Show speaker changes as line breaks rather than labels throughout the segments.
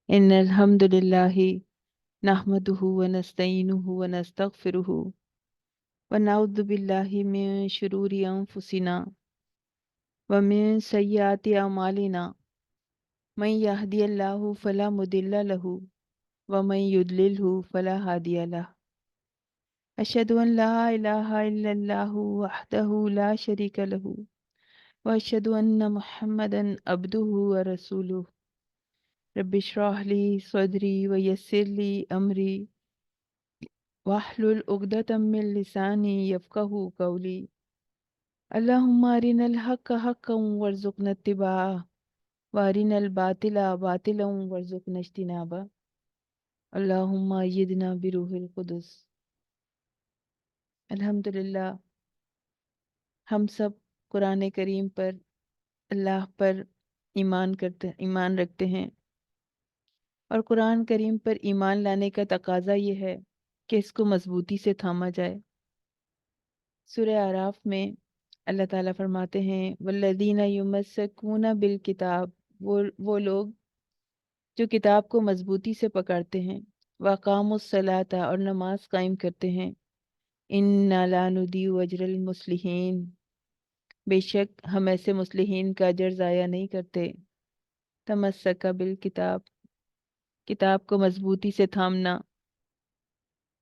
إن الحمد لله نحمده ونستعينه ونستغفره ونعوذ بالله من شرور أنفسنا ومن سيئات أعمالنا من يهدي الله فلا مضل له ومن يضلله فلا هادي له أشهد أن لا إله إلا الله وحده لا شريك له وأشهد أن محمدا عبده ورسوله رب اشرح لي صدري ويسر لي أمري واحلل عقدة من لساني يفقه قولي اللهم أرنا الحق حقا وارزقنا اتباعه وأرنا الباطل باطلا وارزقنا اجتنابه اللهم أيدنا بروح القدس. الحمدللہ ہم سب قرآن کریم پر اللہ پر ایمان رکھتے ہیں، اور قرآن کریم پر ایمان لانے کا تقاضا یہ ہے کہ اس کو مضبوطی سے تھاما جائے۔ سورہ اعراف میں اللہ تعالیٰ فرماتے ہیں والذین یمسکون بالکتاب، وہ لوگ جو کتاب کو مضبوطی سے پکڑتے ہیں، واقاموا الصلاۃ، اور نماز قائم کرتے ہیں، انا لا نضیع اجر المصلحین، بے شک ہم ایسے مصلحین کا اجر ضائع نہیں کرتے۔ تمسک بالکتاب، کتاب کو مضبوطی سے تھامنا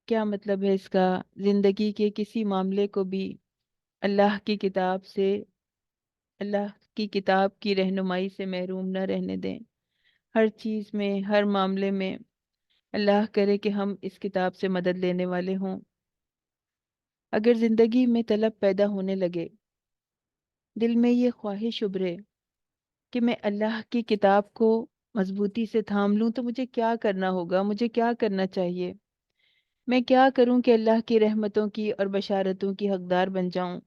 کیا مطلب ہے اس کا؟ زندگی کے کسی معاملے کو بھی اللہ کی کتاب سے، اللہ کی کتاب کی رہنمائی سے محروم نہ رہنے دیں۔ ہر چیز میں، ہر معاملے میں اللہ کرے کہ ہم اس کتاب سے مدد لینے والے ہوں۔ اگر زندگی میں طلب پیدا ہونے لگے، دل میں یہ خواہش ابھرے کہ میں اللہ کی کتاب کو مضبوطی سے تھام لوں، تو مجھے کیا کرنا ہوگا، مجھے کیا کرنا چاہیے، میں کیا کروں کہ اللہ کی رحمتوں کی اور بشارتوں کی حقدار بن جاؤں،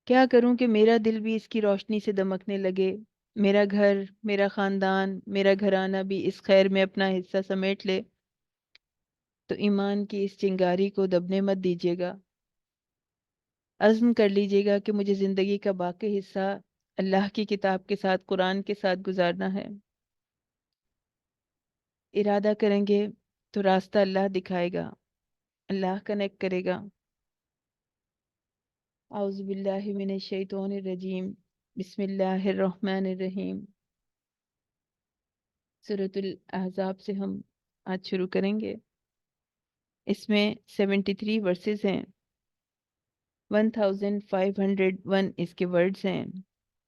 کیا کروں کہ میرا دل بھی اس کی روشنی سے دمکنے لگے، میرا گھر، میرا خاندان، میرا گھرانہ بھی اس خیر میں اپنا حصہ سمیٹ لے۔ تو ایمان کی اس چنگاری کو دبنے مت دیجیے گا، عزم کر لیجیے گا کہ مجھے زندگی کا باقی حصہ اللہ کی کتاب کے ساتھ، قرآن کے ساتھ گزارنا ہے۔ ارادہ کریں گے تو راستہ اللہ دکھائے گا، اللہ کنیکٹ کرے گا۔ اعوذ باللہ من الشیطان الرجیم، بسم اللہ الرحمن الرحیم۔ سورۃ الاحزاب سے ہم آج شروع کریں گے۔ اس میں 73 ورسز ہیں، 1501 اس کے ورڈز ہیں،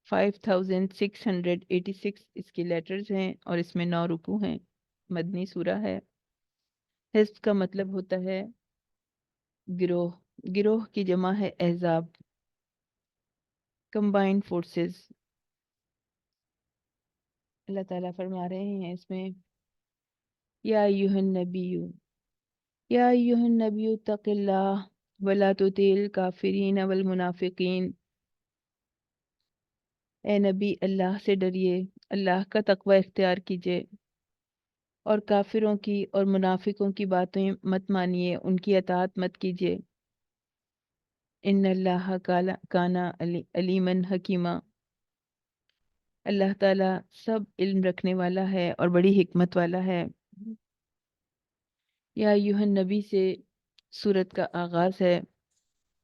5686 اس کے لیٹرز ہیں، اور اس میں 9 رکوع ہیں۔ مدنی سورہ ہے۔ حزب کا مطلب ہوتا ہے گروہ، گروہ کی جمع ہے احزاب، کمبائنڈ فورسز۔ اللہ تعالیٰ فرما رہے ہیں اس میں یا ایھا النبی، یا ایھا النبی اتق اللہ ولا تطع الکافرین والمنافقین، اے نبی اللہ سے ڈریے، اللہ کا تقوی اختیار کیجئے، اور کافروں کی اور منافقوں کی باتیں مت مانیے، ان کی اطاعت مت کیجیے۔ ان اللہ کانا علیما حکیما، اللہ تعالیٰ سب علم رکھنے والا ہے اور بڑی حکمت والا ہے۔ یا ایھا النبی سے سورت کا آغاز ہے۔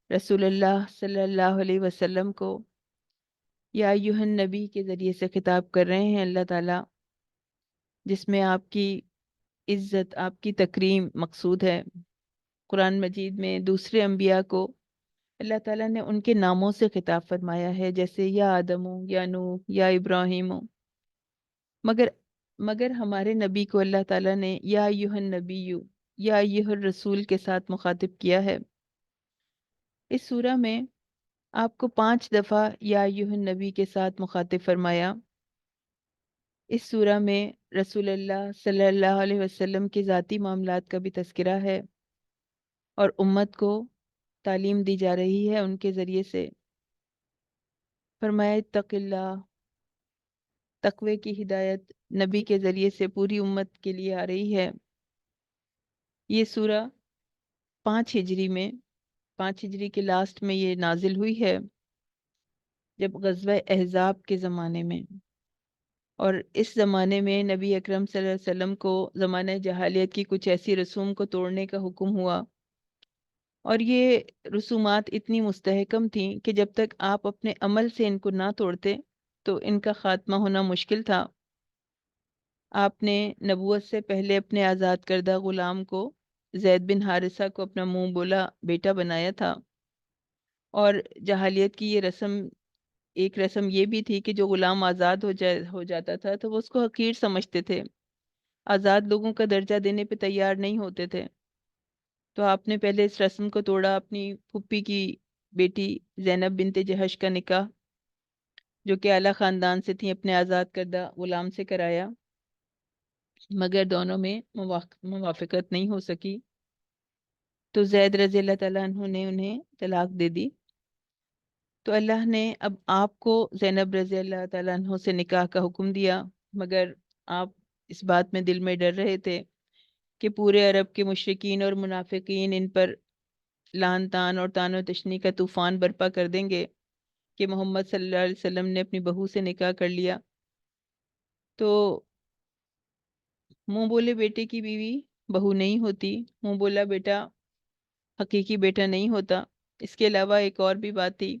رسول اللہ صلی اللہ علیہ وسلم کو یا ایھا النبی کے ذریعے سے خطاب کر رہے ہیں اللہ تعالیٰ، جس میں آپ کی عزت، آپ کی تکریم مقصود ہے۔ قرآن مجید میں دوسرے انبیاء کو اللہ تعالیٰ نے ان کے ناموں سے خطاب فرمایا ہے، جیسے یا آدم، یا نوح، یا ابراہیم، مگر ہمارے نبی کو اللہ تعالیٰ نے یا ایھا النبی، یا ایھا الرسول کے ساتھ مخاطب کیا ہے۔ اس سورہ میں آپ کو 5 دفعہ یا ایھا النبی کے ساتھ مخاطب فرمایا۔ اس سورہ میں رسول اللہ صلی اللہ علیہ وسلم کے ذاتی معاملات کا بھی تذکرہ ہے، اور امت کو تعلیم دی جا رہی ہے ان کے ذریعے سے۔ فرمایا اتق اللہ، تقوی کی ہدایت نبی کے ذریعے سے پوری امت کے لیے آ رہی ہے۔ یہ سورہ 5 ہجری میں، 5 ہجری کے لاسٹ میں یہ نازل ہوئی ہے، جب غزوہ احزاب کے زمانے میں۔ اور اس زمانے میں نبی اکرم صلی اللہ علیہ وسلم کو زمانہ جہالیت کی کچھ ایسی رسوم کو توڑنے کا حکم ہوا، اور یہ رسومات اتنی مستحکم تھیں کہ جب تک آپ اپنے عمل سے ان کو نہ توڑتے تو ان کا خاتمہ ہونا مشکل تھا۔ آپ نے نبوت سے پہلے اپنے آزاد کردہ غلام کو، زید بن حارثہ کو، اپنا منہ بولا بیٹا بنایا تھا، اور جہالیت کی یہ رسم، ایک رسم یہ بھی تھی کہ جو غلام آزاد ہو جاتا تھا تو وہ اس کو حقیر سمجھتے تھے، آزاد لوگوں کا درجہ دینے پہ تیار نہیں ہوتے تھے۔ تو آپ نے پہلے اس رسم کو توڑا، اپنی پھپھی کی بیٹی زینب بنت جہش کا نکاح، جو کہ اعلیٰ خاندان سے تھیں، اپنے آزاد کردہ غلام سے کرایا، مگر دونوں میں موافقت نہیں ہو سکی، تو زید رضی اللہ تعالیٰ عنہ نے انہیں طلاق دے دی۔ تو اللہ نے اب آپ کو زینب رضی اللہ تعالیٰ عنہ سے نکاح کا حکم دیا، مگر آپ اس بات میں دل میں ڈر رہے تھے کہ پورے عرب کے مشرکین اور منافقین ان پر لعن طعن اور طعن و تشنیع کا طوفان برپا کر دیں گے کہ محمد صلی اللہ علیہ وسلم نے اپنی بہو سے نکاح کر لیا۔ تو منہ بولے بیٹے کی بیوی بہو نہیں ہوتی، منہ بولا بیٹا حقیقی بیٹا نہیں ہوتا۔ اس کے علاوہ ایک اور بھی بات تھی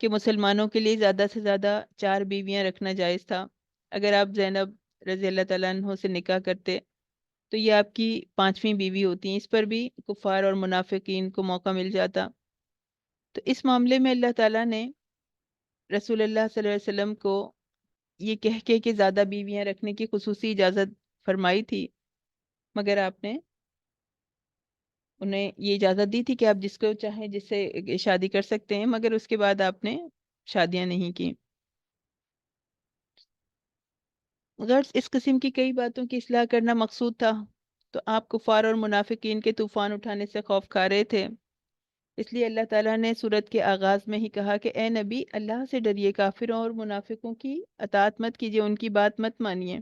کہ مسلمانوں کے لیے زیادہ سے زیادہ 4 بیویاں رکھنا جائز تھا۔ اگر آپ زینب رضی اللہ تعالیٰ عنہ سے نکاح کرتے تو یہ آپ کی 5ویں بیوی ہوتی، اس پر بھی کفار اور منافقین کو موقع مل جاتا۔ تو اس معاملے میں اللہ تعالیٰ نے رسول اللہ صلی اللہ علیہ وسلم کو یہ کہہ کے کہ زیادہ بیویاں رکھنے کی خصوصی اجازت فرمائی تھی، مگر آپ نے انہیں یہ اجازت دی تھی کہ آپ جس کو چاہیں جس سے شادی کر سکتے ہیں، مگر اس کے بعد آپ نے شادیاں نہیں کی۔ غرض اس قسم کی کئی باتوں کی اصلاح کرنا مقصود تھا، تو آپ کفار اور منافقین کے طوفان اٹھانے سے خوف کھا رہے تھے، اس لیے اللہ تعالیٰ نے سورت کے آغاز میں ہی کہا کہ اے نبی اللہ سے ڈریے، کافروں اور منافقوں کی اطاعت مت کیجیے، ان کی بات مت مانیے،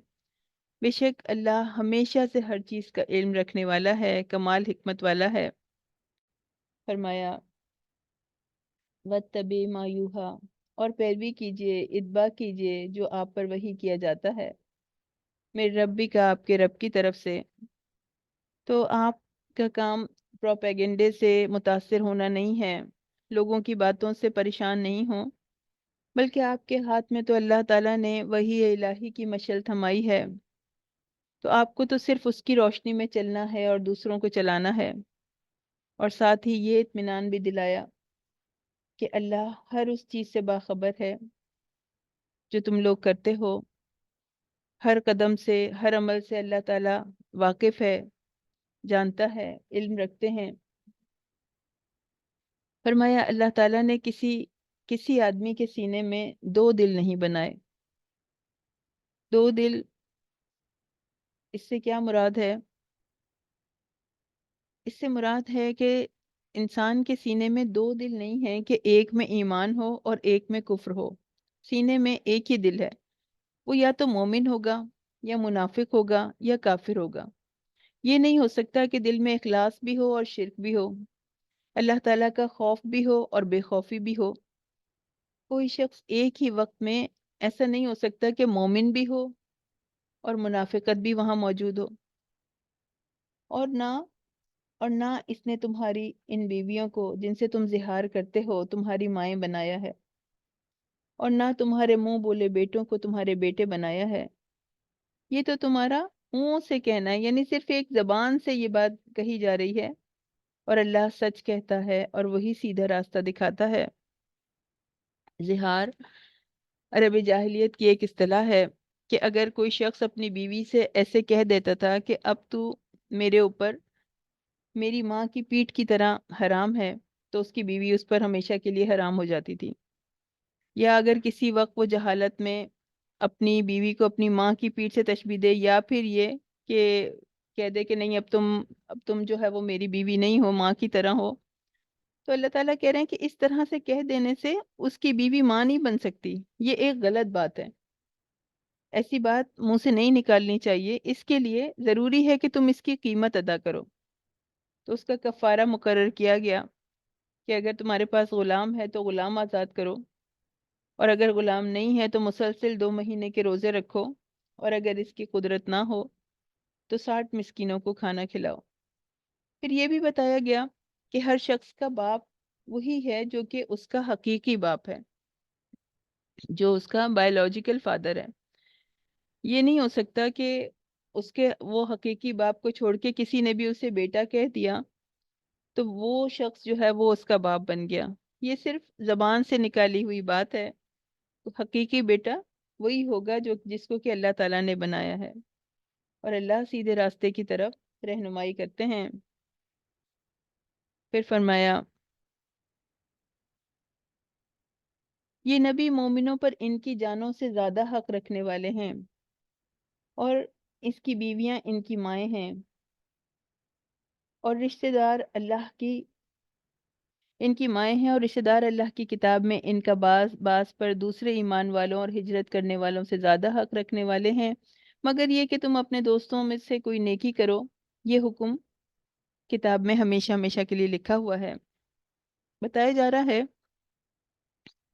بے شک اللہ ہمیشہ سے ہر چیز کا علم رکھنے والا ہے، کمال حکمت والا ہے۔ فرمایا وَاتَّبِعْ مَا یوحیٰ، اور پیروی کیجیے، اتباع کیجیے جو آپ پر وحی کیا جاتا ہے، میرے ربی کا، آپ کے رب کی طرف سے۔ تو آپ کا کام پروپیگنڈے سے متاثر ہونا نہیں ہے، لوگوں کی باتوں سے پریشان نہیں ہوں، بلکہ آپ کے ہاتھ میں تو اللہ تعالیٰ نے وحی الہی کی مشعل تھمائی ہے، تو آپ کو تو صرف اس کی روشنی میں چلنا ہے اور دوسروں کو چلانا ہے، اور ساتھ ہی یہ اطمینان بھی دلایا کہ اللہ ہر اس چیز سے باخبر ہے جو تم لوگ کرتے ہو، ہر قدم سے، ہر عمل سے اللہ تعالیٰ واقف ہے، جانتا ہے، علم رکھتے ہیں۔ فرمایا اللہ تعالیٰ نے کسی آدمی کے سینے میں 2 دل نہیں بنائے۔ 2 دل، اس سے کیا مراد ہے؟ اس سے مراد ہے کہ انسان کے سینے میں 2 دل نہیں ہیں کہ ایک میں ایمان ہو اور ایک میں کفر ہو، سینے میں ایک ہی دل ہے، وہ یا تو مومن ہوگا یا منافق ہوگا یا کافر ہوگا۔ یہ نہیں ہو سکتا کہ دل میں اخلاص بھی ہو اور شرک بھی ہو، اللہ تعالیٰ کا خوف بھی ہو اور بے خوفی بھی ہو۔ کوئی شخص ایک ہی وقت میں ایسا نہیں ہو سکتا کہ مومن بھی ہو اور منافقت بھی وہاں موجود ہو، اور نہ اس نے تمہاری ان بیویوں کو جن سے تم زہار کرتے ہو تمہاری مائیں بنایا ہے، اور نہ تمہارے منہ بولے بیٹوں کو تمہارے بیٹے بنایا ہے۔ یہ تو تمہارا منہ سے کہنا ہے، یعنی صرف ایک زبان سے یہ بات کہی جا رہی ہے، اور اللہ سچ کہتا ہے اور وہی سیدھا راستہ دکھاتا ہے۔ زہار عرب جاہلیت کی ایک اصطلاح ہے کہ اگر کوئی شخص اپنی بیوی سے ایسے کہہ دیتا تھا کہ اب تو میرے اوپر میری ماں کی پیٹھ کی طرح حرام ہے، تو اس کی بیوی اس پر ہمیشہ کے لیے حرام ہو جاتی تھی۔ یا اگر کسی وقت وہ جہالت میں اپنی بیوی کو اپنی ماں کی پیٹھ سے تشبیہ دے، یا پھر یہ کہ کہہ دے کہ نہیں اب تم جو ہے وہ میری بیوی نہیں ہو، ماں کی طرح ہو، تو اللہ تعالیٰ کہہ رہے ہیں کہ اس طرح سے کہہ دینے سے اس کی بیوی ماں نہیں بن سکتی، یہ ایک غلط بات ہے، ایسی بات منہ سے نہیں نکالنی چاہیے، اس کے لیے ضروری ہے کہ تم اس کی قیمت ادا کرو۔ تو اس کا کفارہ مقرر کیا گیا کہ اگر تمہارے پاس غلام ہے تو غلام آزاد کرو، اور اگر غلام نہیں ہے تو مسلسل 2 مہینے کے روزے رکھو، اور اگر اس کی قدرت نہ ہو تو 60 مسکینوں کو کھانا کھلاؤ۔ پھر یہ بھی بتایا گیا کہ ہر شخص کا باپ وہی ہے جو کہ اس کا حقیقی باپ ہے، جو اس کا بایولوجیکل فادر ہے۔ یہ نہیں ہو سکتا کہ اس کے وہ حقیقی باپ کو چھوڑ کے کسی نے بھی اسے بیٹا کہہ دیا تو وہ شخص جو ہے وہ اس کا باپ بن گیا۔ یہ صرف زبان سے نکالی ہوئی بات ہے۔ تو حقیقی بیٹا وہی ہوگا جو جس کو کہ اللہ تعالیٰ نے بنایا ہے، اور اللہ سیدھے راستے کی طرف رہنمائی کرتے ہیں۔ پھر فرمایا یہ نبی مومنوں پر ان کی جانوں سے زیادہ حق رکھنے والے ہیں، اور اس کی بیویاں ان کی مائیں ہیں، اور رشتہ دار اللہ کی ان کی مائیں ہیں، اور رشتہ دار اللہ کی کتاب میں ان کا بعض پر دوسرے ایمان والوں اور ہجرت کرنے والوں سے زیادہ حق رکھنے والے ہیں، مگر یہ کہ تم اپنے دوستوں میں سے کوئی نیکی کرو۔ یہ حکم کتاب میں ہمیشہ ہمیشہ کے لیے لکھا ہوا ہے۔ بتایا جا رہا ہے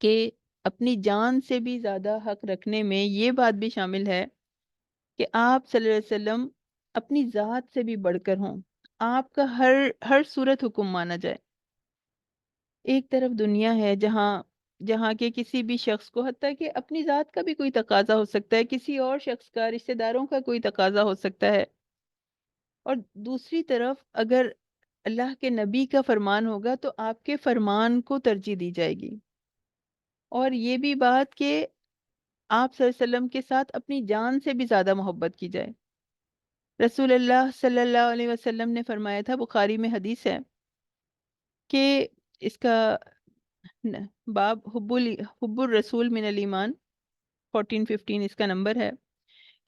کہ اپنی جان سے بھی زیادہ حق رکھنے میں یہ بات بھی شامل ہے کہ آپ صلی اللہ علیہ وسلم اپنی ذات سے بھی بڑھ کر ہوں، آپ کا ہر صورت حکم مانا جائے۔ ایک طرف دنیا ہے جہاں جہاں کے کسی بھی شخص کو، حتیٰ کہ اپنی ذات کا بھی کوئی تقاضا ہو سکتا ہے، کسی اور شخص کا، رشتہ داروں کا کوئی تقاضا ہو سکتا ہے، اور دوسری طرف اگر اللہ کے نبی کا فرمان ہوگا تو آپ کے فرمان کو ترجیح دی جائے گی۔ اور یہ بھی بات کہ آپ صلی اللہ علیہ وسلم کے ساتھ اپنی جان سے بھی زیادہ محبت کی جائے۔ رسول اللہ صلی اللہ علیہ وسلم نے فرمایا تھا، بخاری میں حدیث ہے کہ اس کا باب حب الرسول من الایمان 14-15 اس کا نمبر ہے،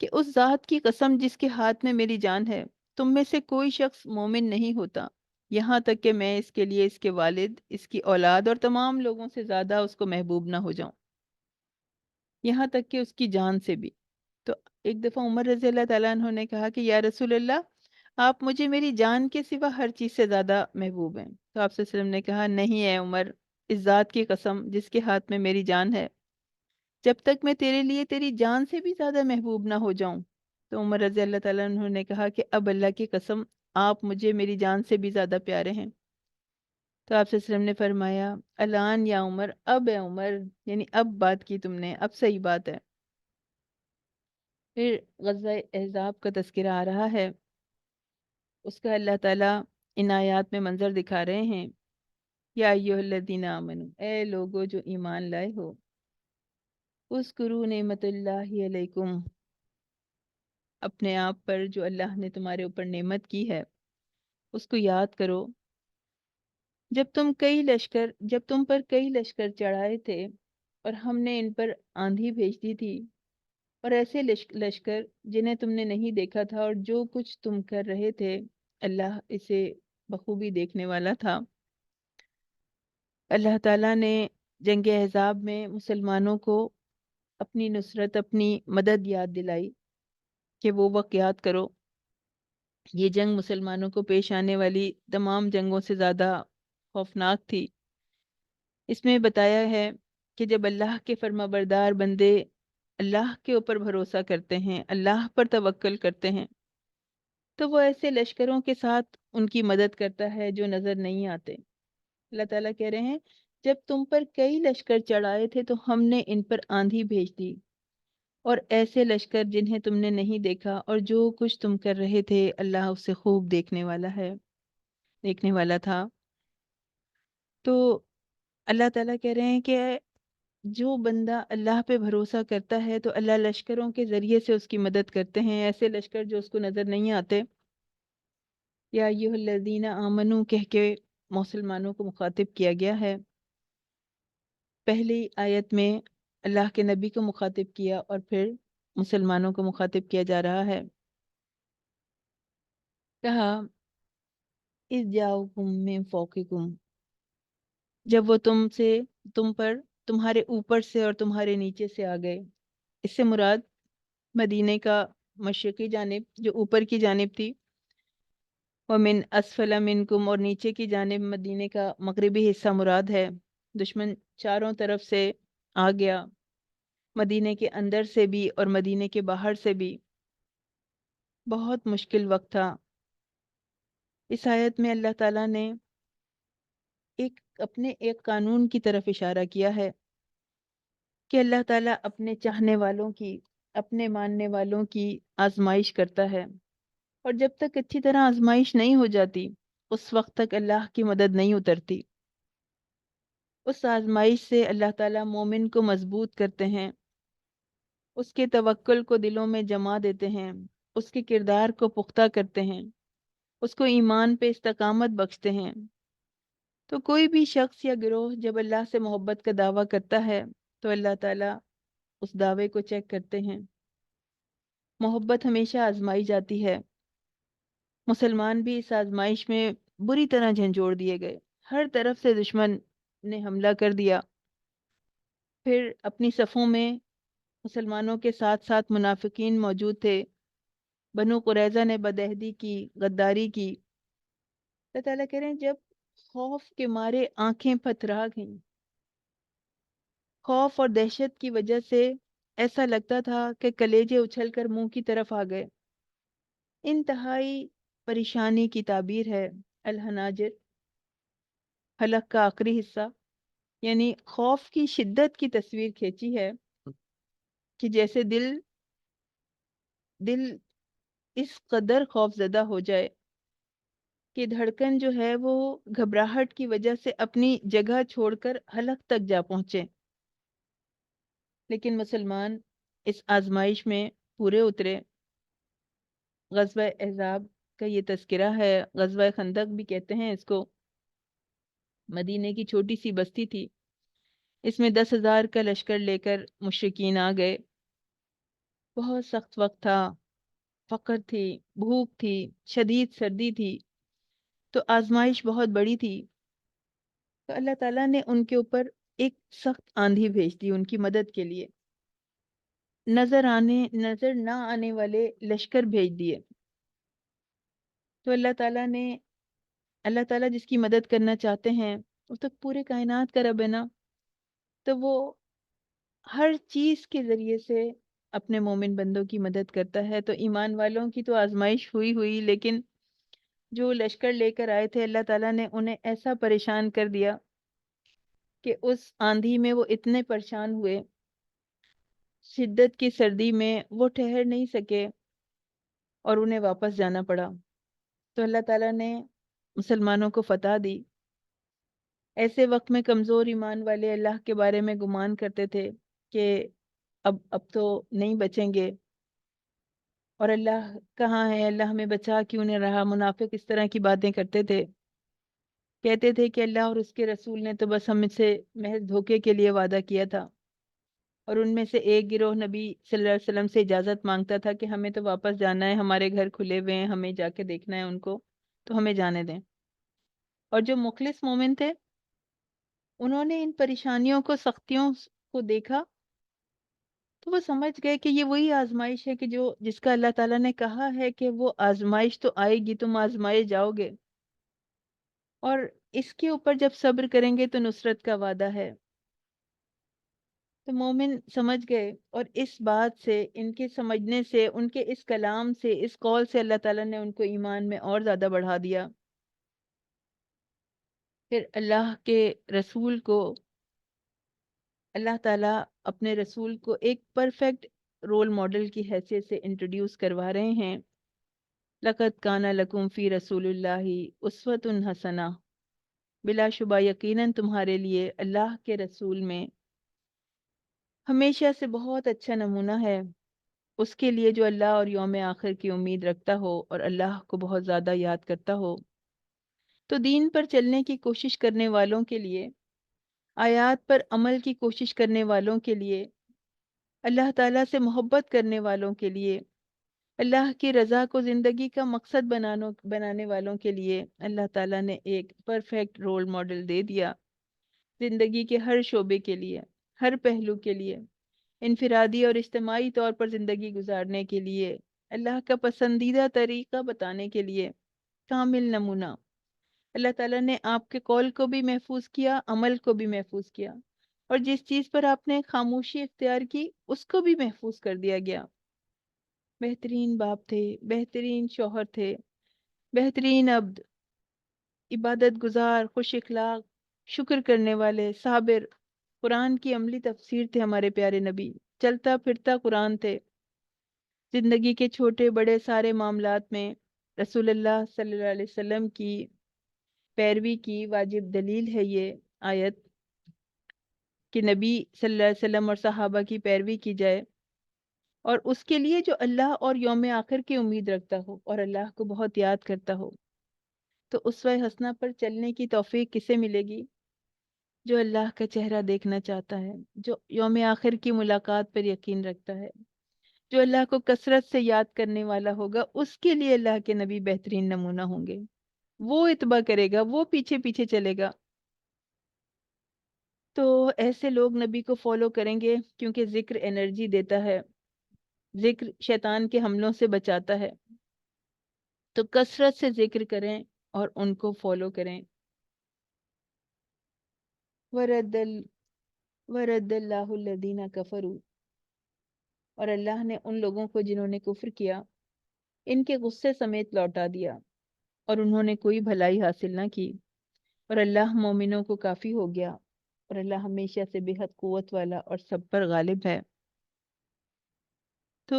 کہ اس ذات کی قسم جس کے ہاتھ میں میری جان ہے، تم میں سے کوئی شخص مومن نہیں ہوتا یہاں تک کہ میں اس کے لیے اس کے والد، اس کی اولاد اور تمام لوگوں سے زیادہ اس کو محبوب نہ ہو جاؤں، یہاں تک کہ اس کی جان سے بھی۔ تو ایک دفعہ عمر رضی اللہ تعالیٰ عنہ نے کہا کہ یا رسول اللہ، آپ مجھے میری جان کے سوا ہر چیز سے زیادہ محبوب ہیں۔ تو آپ صلی اللہ علیہ وسلم نے کہا نہیں اے عمر، اس ذات کی قسم جس کے ہاتھ میں میری جان ہے، جب تک میں تیرے لیے تیری جان سے بھی زیادہ محبوب نہ ہو جاؤں۔ تو عمر رضی اللہ تعالیٰ عنہ نے کہا کہ اب اللہ کی قسم آپ مجھے میری جان سے بھی زیادہ پیارے ہیں۔ تو آپ صلی اللہ علیہ وسلم نے فرمایا الان یا عمر، اب اے عمر، یعنی اب بات کی تم نے، اب صحیح بات ہے۔ پھر غزوہ احزاب کا تذکرہ آ رہا ہے، اس کا اللہ تعالیٰ ان آیات میں منظر دکھا رہے ہیں۔ یا ایھا الذین آمنو، اے لوگو جو ایمان لائے ہو، اذکروا نعمت اللہ علیکم، اپنے آپ پر جو اللہ نے تمہارے اوپر نعمت کی ہے اس کو یاد کرو، جب تم پر کئی لشکر چڑھائے تھے اور ہم نے ان پر آندھی بھیج دی تھی، اور ایسے لشکر جنہیں تم نے نہیں دیکھا تھا، اور جو کچھ تم کر رہے تھے اللہ اسے بخوبی دیکھنے والا تھا۔ اللہ تعالیٰ نے جنگ احزاب میں مسلمانوں کو اپنی نصرت، اپنی مدد یاد دلائی کہ وہ وقت یاد کرو۔ یہ جنگ مسلمانوں کو پیش آنے والی تمام جنگوں سے زیادہ خوفناک تھی۔ اس میں بتایا ہے کہ جب اللہ کے فرما بردار بندے اللہ کے اوپر بھروسہ کرتے ہیں، اللہ پر توکل کرتے ہیں، تو وہ ایسے لشکروں کے ساتھ ان کی مدد کرتا ہے جو نظر نہیں آتے۔ اللہ تعالیٰ کہہ رہے ہیں جب تم پر کئی لشکر چڑھائے تھے تو ہم نے ان پر آندھی بھیج دی، اور ایسے لشکر جنہیں تم نے نہیں دیکھا، اور جو کچھ تم کر رہے تھے اللہ اسے خوب دیکھنے والا ہے، دیکھنے والا تھا۔ تو اللہ تعالیٰ کہہ رہے ہیں کہ جو بندہ اللہ پہ بھروسہ کرتا ہے تو اللہ لشکروں کے ذریعے سے اس کی مدد کرتے ہیں، ایسے لشکر جو اس کو نظر نہیں آتے۔ یا ایھا الذین آمنو کہہ کے مسلمانوں کو مخاطب کیا گیا ہے۔ پہلی آیت میں اللہ کے نبی کو مخاطب کیا، اور پھر مسلمانوں کو مخاطب کیا جا رہا ہے۔ کہا اذ جاؤکم من فوقکم، جب وہ تم پر تمہارے اوپر سے اور تمہارے نیچے سے آ گئے۔ اس سے مراد مدینے کا مشرقی جانب جو اوپر کی جانب تھی، ومن اسفل منکم، اور نیچے کی جانب مدینے کا مغربی حصہ مراد ہے۔ دشمن چاروں طرف سے آ گیا، مدینے کے اندر سے بھی اور مدینے کے باہر سے بھی۔ بہت مشکل وقت تھا۔ اس آیت میں اللہ تعالیٰ نے اپنے ایک قانون کی طرف اشارہ کیا ہے کہ اللہ تعالیٰ اپنے چاہنے والوں کی، اپنے ماننے والوں کی آزمائش کرتا ہے، اور جب تک اچھی طرح آزمائش نہیں ہو جاتی اس وقت تک اللہ کی مدد نہیں اترتی۔ اس آزمائش سے اللہ تعالیٰ مومن کو مضبوط کرتے ہیں، اس کے توکل کو دلوں میں جما دیتے ہیں، اس کے کردار کو پختہ کرتے ہیں، اس کو ایمان پہ استقامت بخشتے ہیں۔ تو کوئی بھی شخص یا گروہ جب اللہ سے محبت کا دعویٰ کرتا ہے تو اللہ تعالیٰ اس دعوے کو چیک کرتے ہیں۔ محبت ہمیشہ آزمائی جاتی ہے۔ مسلمان بھی اس آزمائش میں بری طرح جھنجھوڑ دیے گئے، ہر طرف سے دشمن نے حملہ کر دیا۔ پھر اپنی صفوں میں مسلمانوں کے ساتھ ساتھ منافقین موجود تھے۔ بنو قریظہ نے بدعہدی کی، غداری کی۔ اللہ تعالیٰ کہہ رہے ہیں جب خوف کے مارے آنکھیں پتھرا گئیں، خوف اور دہشت کی وجہ سے ایسا لگتا تھا کہ کلیجے اچھل کر منہ کی طرف آ گئے۔ انتہائی پریشانی کی تعبیر ہے الحناجر، حلق کا آخری حصہ، یعنی خوف کی شدت کی تصویر کھینچی ہے کہ جیسے دل اس قدر خوف زدہ ہو جائے کہ دھڑکن جو ہے وہ گھبراہٹ کی وجہ سے اپنی جگہ چھوڑ کر حلق تک جا پہنچے۔ لیکن مسلمان اس آزمائش میں پورے اترے۔ غزوہ احزاب کا یہ تذکرہ ہے، غزوہ خندق بھی کہتے ہیں اس کو۔ مدینے کی چھوٹی سی بستی تھی، اس میں 10,000 کا لشکر لے کر مشرکین آ گئے۔ بہت سخت وقت تھا، فقر تھی، بھوک تھی، شدید سردی تھی، تو آزمائش بہت بڑی تھی۔ تو اللہ تعالیٰ نے ان کے اوپر ایک سخت آندھی بھیج دی ان کی مدد کے لیے، نظر نہ آنے والے لشکر بھیج دیے۔ تو اللہ تعالیٰ جس کی مدد کرنا چاہتے ہیں، وہ تو پورے کائنات کا رب ہے نا، تو وہ ہر چیز کے ذریعے سے اپنے مومن بندوں کی مدد کرتا ہے۔ تو ایمان والوں کی تو آزمائش ہوئی، لیکن جو لشکر لے کر آئے تھے اللہ تعالیٰ نے انہیں ایسا پریشان کر دیا کہ اس آندھی میں وہ اتنے پریشان ہوئے، شدت کی سردی میں وہ ٹھہر نہیں سکے اور انہیں واپس جانا پڑا۔ تو اللہ تعالیٰ نے مسلمانوں کو فتح دی۔ ایسے وقت میں کمزور ایمان والے اللہ کے بارے میں گمان کرتے تھے کہ اب تو نہیں بچیں گے، اور اللہ کہاں ہے، اللہ ہمیں بچا کیوں نہیں رہا۔ منافق اس طرح کی باتیں کرتے تھے، کہتے تھے کہ اللہ اور اس کے رسول نے تو بس ہم سے محض دھوکے کے لیے وعدہ کیا تھا۔ اور ان میں سے ایک گروہ نبی صلی اللہ علیہ وسلم سے اجازت مانگتا تھا کہ ہمیں تو واپس جانا ہے، ہمارے گھر کھلے ہوئے ہیں، ہمیں جا کے دیکھنا ہے ان کو، تو ہمیں جانے دیں۔ اور جو مخلص مومن تھے انہوں نے ان پریشانیوں کو، سختیوں کو دیکھا تو وہ سمجھ گئے کہ یہ وہی آزمائش ہے کہ جس کا اللہ تعالیٰ نے کہا ہے کہ وہ آزمائش تو آئے گی، تم آزمائے جاؤ گے، اور اس کے اوپر جب صبر کریں گے تو نصرت کا وعدہ ہے۔ تو مومن سمجھ گئے، اور اس بات سے، ان کے سمجھنے سے، ان کے اس کلام سے، اس قول سے اللہ تعالیٰ نے ان کو ایمان میں اور زیادہ بڑھا دیا۔ پھر اللہ تعالیٰ اپنے رسول کو ایک پرفیکٹ رول ماڈل کی حیثیت سے انٹروڈیوس کروا رہے ہیں۔ لَقَدْ كَانَ لَكُمْ فِي رَسُولِ اللَّهِ أُسْوَةٌ حَسَنَةٌ، بلا شبہ یقیناً تمہارے لیے اللہ کے رسول میں ہمیشہ سے بہت اچھا نمونہ ہے، اس کے لیے جو اللہ اور یوم آخر کی امید رکھتا ہو اور اللہ کو بہت زیادہ یاد کرتا ہو۔ تو دین پر چلنے کی کوشش کرنے والوں کے لیے، آیات پر عمل کی کوشش کرنے والوں کے لیے، اللہ تعالیٰ سے محبت کرنے والوں کے لیے، اللہ کی رضا کو زندگی کا مقصد بنانے والوں کے لیے اللہ تعالیٰ نے ایک پرفیکٹ رول ماڈل دے دیا، زندگی کے ہر شعبے کے لیے، ہر پہلو کے لیے، انفرادی اور اجتماعی طور پر زندگی گزارنے کے لیے، اللہ کا پسندیدہ طریقہ بتانے کے لیے کامل نمونہ۔ اللہ تعالیٰ نے آپ کے قول کو بھی محفوظ کیا، عمل کو بھی محفوظ کیا۔ اور جس چیز پر آپ نے خاموشی اختیار کی اس کو بھی محفوظ کر دیا گیا۔ بہترین باپ تھے، بہترین شوہر تھے، بہترین عبد، عبادت گزار، خوش اخلاق، شکر کرنے والے، صابر، قرآن کی عملی تفسیر تھے ہمارے پیارے نبی، چلتا پھرتا قرآن تھے۔ زندگی کے چھوٹے بڑے سارے معاملات میں رسول اللہ صلی اللہ علیہ وسلم کی پیروی کی واجب دلیل ہے یہ آیت کہ نبی صلی اللہ علیہ وسلم اور صحابہ کی پیروی کی جائے، اور اس کے لیے جو اللہ اور یوم آخر کی امید رکھتا ہو اور اللہ کو بہت یاد کرتا ہو، تو اسوہ حسنہ پر چلنے کی توفیق کسے ملے گی؟ جو اللہ کا چہرہ دیکھنا چاہتا ہے، جو یوم آخر کی ملاقات پر یقین رکھتا ہے، جو اللہ کو کثرت سے یاد کرنے والا ہوگا، اس کے لیے اللہ کے نبی بہترین نمونہ ہوں گے۔ وہ اتباع کرے گا، وہ پیچھے پیچھے چلے گا۔ تو ایسے لوگ نبی کو فالو کریں گے، کیونکہ ذکر انرجی دیتا ہے، ذکر شیطان کے حملوں سے بچاتا ہے۔ تو کثرت سے ذکر کریں اور ان کو فالو کریں۔ ورد اللہ الذین کفروا، اور اللہ نے ان لوگوں کو جنہوں نے کفر کیا ان کے غصے سمیت لوٹا دیا، اور انہوں نے کوئی بھلائی حاصل نہ کی، اور اللہ مومنوں کو کافی ہو گیا، اور اللہ ہمیشہ سے بے حد قوت والا اور سب پر غالب ہے۔ تو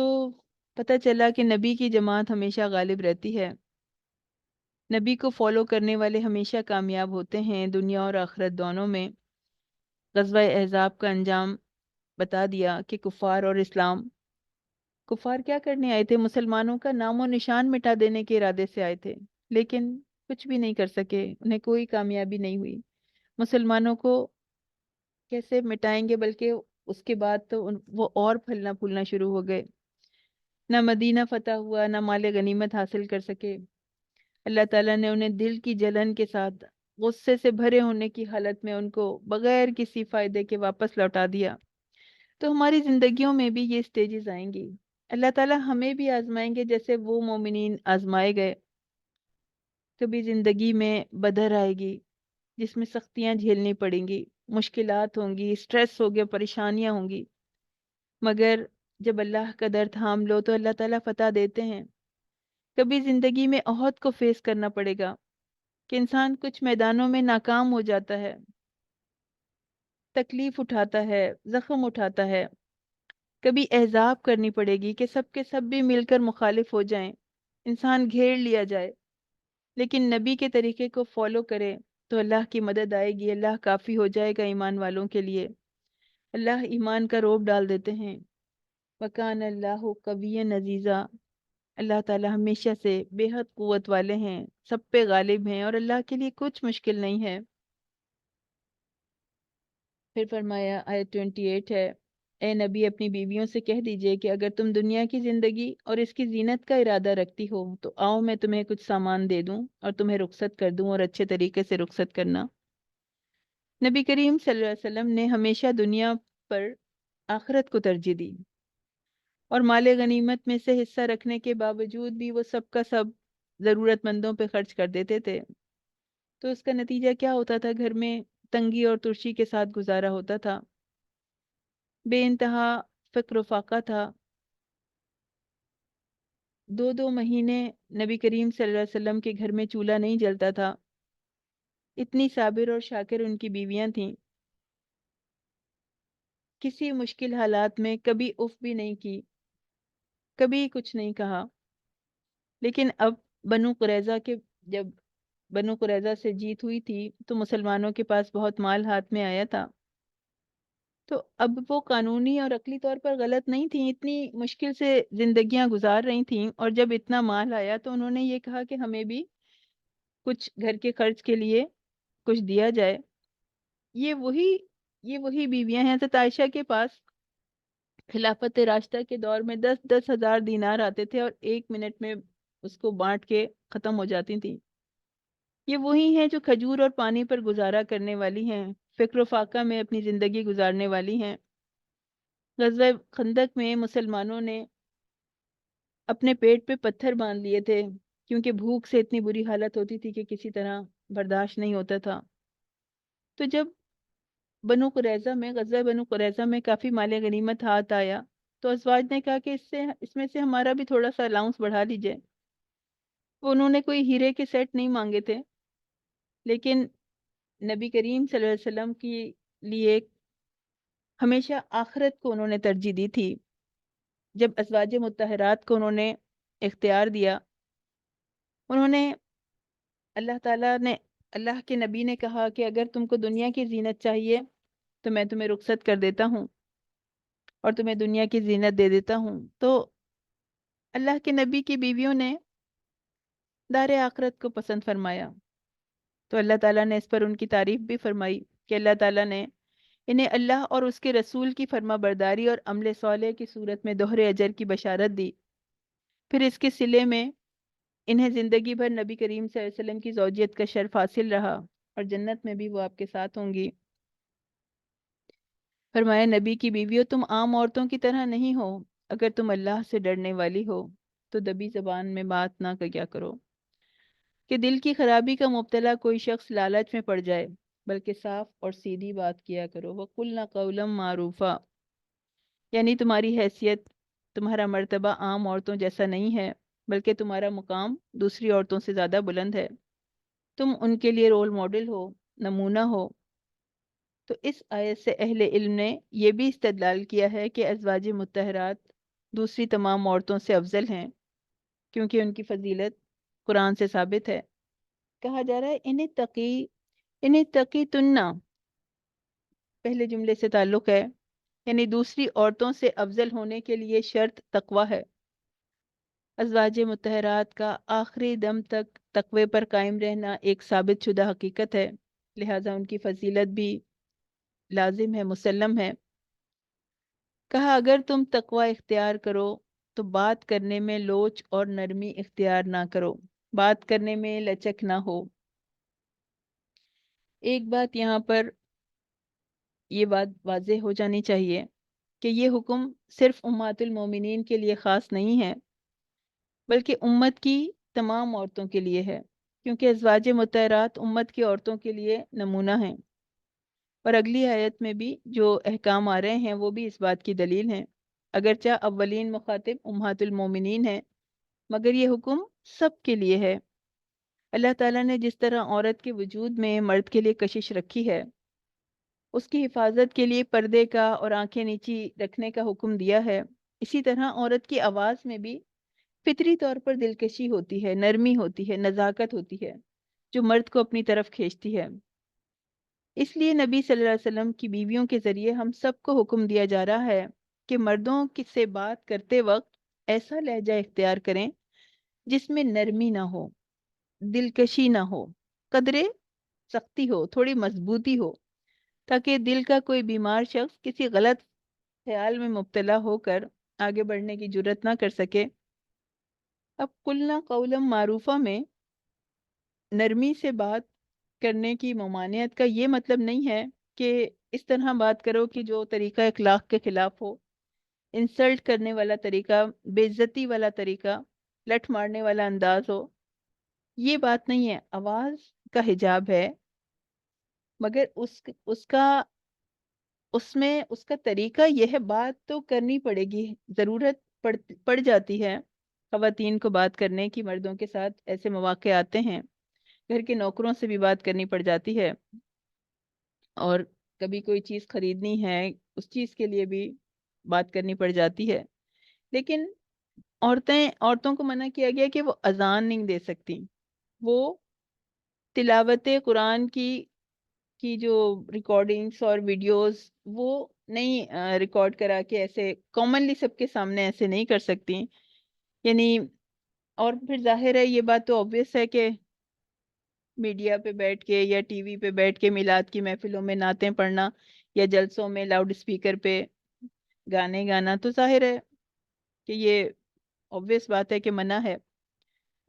پتہ چلا کہ نبی کی جماعت ہمیشہ غالب رہتی ہے، نبی کو فالو کرنے والے ہمیشہ کامیاب ہوتے ہیں دنیا اور آخرت دونوں میں۔ غزوہ احزاب کا انجام بتا دیا کہ کفار کیا کرنے آئے تھے؟ مسلمانوں کا نام و نشان مٹا دینے کے ارادے سے آئے تھے، لیکن کچھ بھی نہیں کر سکے، انہیں کوئی کامیابی نہیں ہوئی۔ مسلمانوں کو کیسے مٹائیں گے، بلکہ اس کے بعد تو وہ اور پھلنا پھولنا شروع ہو گئے، نہ مدینہ فتح ہوا، نہ مال غنیمت حاصل کر سکے۔ اللہ تعالیٰ نے انہیں دل کی جلن کے ساتھ غصے سے بھرے ہونے کی حالت میں ان کو بغیر کسی فائدے کے واپس لوٹا دیا۔ تو ہماری زندگیوں میں بھی یہ سٹیجز آئیں گی، اللہ تعالیٰ ہمیں بھی آزمائیں گے جیسے وہ مومنین آزمائے گئے۔ کبھی زندگی میں بدر آئے گی جس میں سختیاں جھیلنی پڑیں گی، مشکلات ہوں گی، سٹریس ہوگے، پریشانیاں ہوں گی، مگر جب اللہ کا در تھام لو تو اللہ تعالیٰ فتح دیتے ہیں۔ کبھی زندگی میں عہد کو فیس کرنا پڑے گا کہ انسان کچھ میدانوں میں ناکام ہو جاتا ہے، تکلیف اٹھاتا ہے، زخم اٹھاتا ہے۔ کبھی احزاب کرنی پڑے گی کہ سب کے سب بھی مل کر مخالف ہو جائیں، انسان گھیر لیا جائے، لیکن نبی کے طریقے کو فالو کرے تو اللہ کی مدد آئے گی، اللہ کافی ہو جائے گا ایمان والوں کے لیے۔ اللہ ایمان کا روب ڈال دیتے ہیں۔ وَكَانَ اللَّهُ قَوِيًّا عَزِيزًا، اللہ تعالی ہمیشہ سے بے حد قوت والے ہیں، سب پہ غالب ہیں، اور اللہ کے لیے کچھ مشکل نہیں ہے۔ پھر فرمایا آیت 28 ہے، اے نبی اپنی بیویوں سے کہہ دیجئے کہ اگر تم دنیا کی زندگی اور اس کی زینت کا ارادہ رکھتی ہو تو آؤ میں تمہیں کچھ سامان دے دوں اور تمہیں رخصت کر دوں، اور اچھے طریقے سے رخصت کرنا۔ نبی کریم صلی اللہ علیہ وسلم نے ہمیشہ دنیا پر آخرت کو ترجیح دی، اور مال غنیمت میں سے حصہ رکھنے کے باوجود بھی وہ سب کا سب ضرورت مندوں پہ خرچ کر دیتے تھے۔ تو اس کا نتیجہ کیا ہوتا تھا؟ گھر میں تنگی اور ترشی کے ساتھ گزارا ہوتا تھا، بے انتہا فقر و فاقہ تھا۔ 2 مہینے نبی کریم صلی اللہ علیہ وسلم کے گھر میں چولہا نہیں جلتا تھا، اتنی صابر اور شاکر ان کی بیویاں تھیں، کسی مشکل حالات میں کبھی اف بھی نہیں کی، کبھی کچھ نہیں کہا۔ لیکن اب بنو قریظہ کے جب بنو قریظہ سے جیت ہوئی تھی تو مسلمانوں کے پاس بہت مال ہاتھ میں آیا تھا، تو اب وہ قانونی اور عقلی طور پر غلط نہیں تھیں، اتنی مشکل سے زندگیاں گزار رہی تھیں، اور جب اتنا مال آیا تو انہوں نے یہ کہا کہ ہمیں بھی کچھ گھر کے خرچ کے لیے کچھ دیا جائے۔ یہ وہی یہ وہی بیویاں ہیں۔ حضرت عائشہ کے پاس خلافت راشدہ کے دور میں 10,000 دینار آتے تھے، اور 1 منٹ میں اس کو بانٹ کے ختم ہو جاتی تھیں۔ یہ وہی ہیں جو کھجور اور پانی پر گزارا کرنے والی ہیں، فکر و فاقہ میں اپنی زندگی گزارنے والی ہیں۔ غزوہ خندق میں مسلمانوں نے اپنے پیٹ پہ پتھر باندھ لیے تھے، کیونکہ بھوک سے اتنی بری حالت ہوتی تھی کہ کسی طرح برداشت نہیں ہوتا تھا۔ تو جب بنو قریظہ میں، غزوہ بنو قریظہ میں کافی مال غنیمت ہاتھ آیا، تو ازواج نے کہا کہ اس میں سے ہمارا بھی تھوڑا سا الاؤنس بڑھا لیجئے۔ وہ انہوں نے کوئی ہیرے کے سیٹ نہیں مانگے تھے، لیکن نبی کریم صلی اللہ علیہ وسلم کی لیے ہمیشہ آخرت کو انہوں نے ترجیح دی تھی۔ جب ازواج مطہرات کو انہوں نے اختیار دیا، انہوں نے اللہ تعالیٰ نے اللہ کے نبی نے کہا کہ اگر تم کو دنیا کی زینت چاہیے تو میں تمہیں رخصت کر دیتا ہوں اور تمہیں دنیا کی زینت دے دیتا ہوں، تو اللہ کے نبی کی بیویوں نے دار آخرت کو پسند فرمایا، تو اللہ تعالیٰ نے اس پر ان کی تعریف بھی فرمائی کہ اللہ تعالیٰ نے انہیں اللہ اور اس کے رسول کی فرما برداری اور عمل صالح کی صورت میں دوہرے اجر کی بشارت دی، پھر اس کے صلے میں انہیں زندگی بھر نبی کریم صلی اللہ علیہ وسلم کی زوجیت کا شرف حاصل رہا اور جنت میں بھی وہ آپ کے ساتھ ہوں گی۔ فرمایا نبی کی بیویوں تم عام عورتوں کی طرح نہیں ہو، اگر تم اللہ سے ڈرنے والی ہو تو دبی زبان میں بات نہ کیا کرو کہ دل کی خرابی کا مبتلا کوئی شخص لالچ میں پڑ جائے، بلکہ صاف اور سیدھی بات کیا کرو۔ وَقُلْنَا قَوْلًا مَعْرُوفًا، یعنی تمہاری حیثیت، تمہارا مرتبہ عام عورتوں جیسا نہیں ہے، بلکہ تمہارا مقام دوسری عورتوں سے زیادہ بلند ہے، تم ان کے لیے رول ماڈل ہو، نمونہ ہو۔ تو اس آیت سے اہل علم نے یہ بھی استدلال کیا ہے کہ ازواج مطہرات دوسری تمام عورتوں سے افضل ہیں، کیونکہ ان کی فضیلت قرآن سے ثابت ہے۔ کہا جا رہا ہے انہیں تقی تننا پہلے جملے سے تعلق ہے، یعنی دوسری عورتوں سے افضل ہونے کے لیے شرط تقوی ہے۔ ازواج مطہرات کا آخری دم تک تقوی پر قائم رہنا ایک ثابت شدہ حقیقت ہے، لہٰذا ان کی فضیلت بھی لازم ہے، مسلم ہے۔ کہا اگر تم تقوی اختیار کرو تو بات کرنے میں لوچ اور نرمی اختیار نہ کرو، بات کرنے میں لچک نہ ہو۔ ایک بات یہاں پر یہ بات واضح ہو جانی چاہیے کہ یہ حکم صرف امہات المومنین کے لیے خاص نہیں ہے، بلکہ امت کی تمام عورتوں کے لیے ہے، کیونکہ ازواج مطہرات امت کی عورتوں کے لیے نمونہ ہیں، اور اگلی آیت میں بھی جو احکام آ رہے ہیں وہ بھی اس بات کی دلیل ہیں۔ اگرچہ اولین مخاطب امہات المومنین ہیں، مگر یہ حکم سب کے لیے ہے۔ اللہ تعالیٰ نے جس طرح عورت کے وجود میں مرد کے لیے کشش رکھی ہے، اس کی حفاظت کے لیے پردے کا اور آنکھیں نیچی رکھنے کا حکم دیا ہے، اسی طرح عورت کی آواز میں بھی فطری طور پر دلکشی ہوتی ہے، نرمی ہوتی ہے، نزاکت ہوتی ہے، جو مرد کو اپنی طرف کھینچتی ہے۔ اس لیے نبی صلی اللہ علیہ وسلم کی بیویوں کے ذریعے ہم سب کو حکم دیا جا رہا ہے کہ مردوں سے بات کرتے وقت ایسا لہجہ اختیار کریں جس میں نرمی نہ ہو، دلکشی نہ ہو، قدرے سختی ہو، تھوڑی مضبوطی ہو، تاکہ دل کا کوئی بیمار شخص کسی غلط خیال میں مبتلا ہو کر آگے بڑھنے کی جرت نہ کر سکے۔ اب قلنا قولا معروفہ میں نرمی سے بات کرنے کی ممانعت کا یہ مطلب نہیں ہے کہ اس طرح بات کرو کہ جو طریقہ اخلاق کے خلاف ہو، انسلٹ کرنے والا طریقہ، بے عزتی والا طریقہ، لٹ مارنے والا انداز ہو، یہ بات نہیں ہے۔ آواز کا حجاب ہے، مگر اس کا طریقہ یہ ہے، بات تو کرنی پڑے گی، ضرورت پڑ جاتی ہے خواتین کو بات کرنے کی، مردوں کے ساتھ ایسے مواقع آتے ہیں، گھر کے نوکروں سے بھی بات کرنی پڑ جاتی ہے، اور کبھی کوئی چیز خریدنی ہے اس چیز کے لیے بھی بات کرنی پڑ جاتی ہے، لیکن عورتوں کو منع کیا گیا کہ وہ اذان نہیں دے سکتی، وہ تلاوت قرآن کی جو ریکارڈنگز اور ویڈیوز وہ نہیں ریکارڈ کرا کے ایسے کامنلی سب کے سامنے ایسے نہیں کر سکتی، یعنی اور پھر ظاہر ہے یہ بات تو obvious ہے کہ میڈیا پہ بیٹھ کے یا ٹی وی پہ بیٹھ کے میلاد کی محفلوں میں نعتیں پڑھنا یا جلسوں میں لاؤڈ اسپیکر پہ گانے گانا تو ظاہر ہے کہ یہ obvious بات ہے کہ منع ہے۔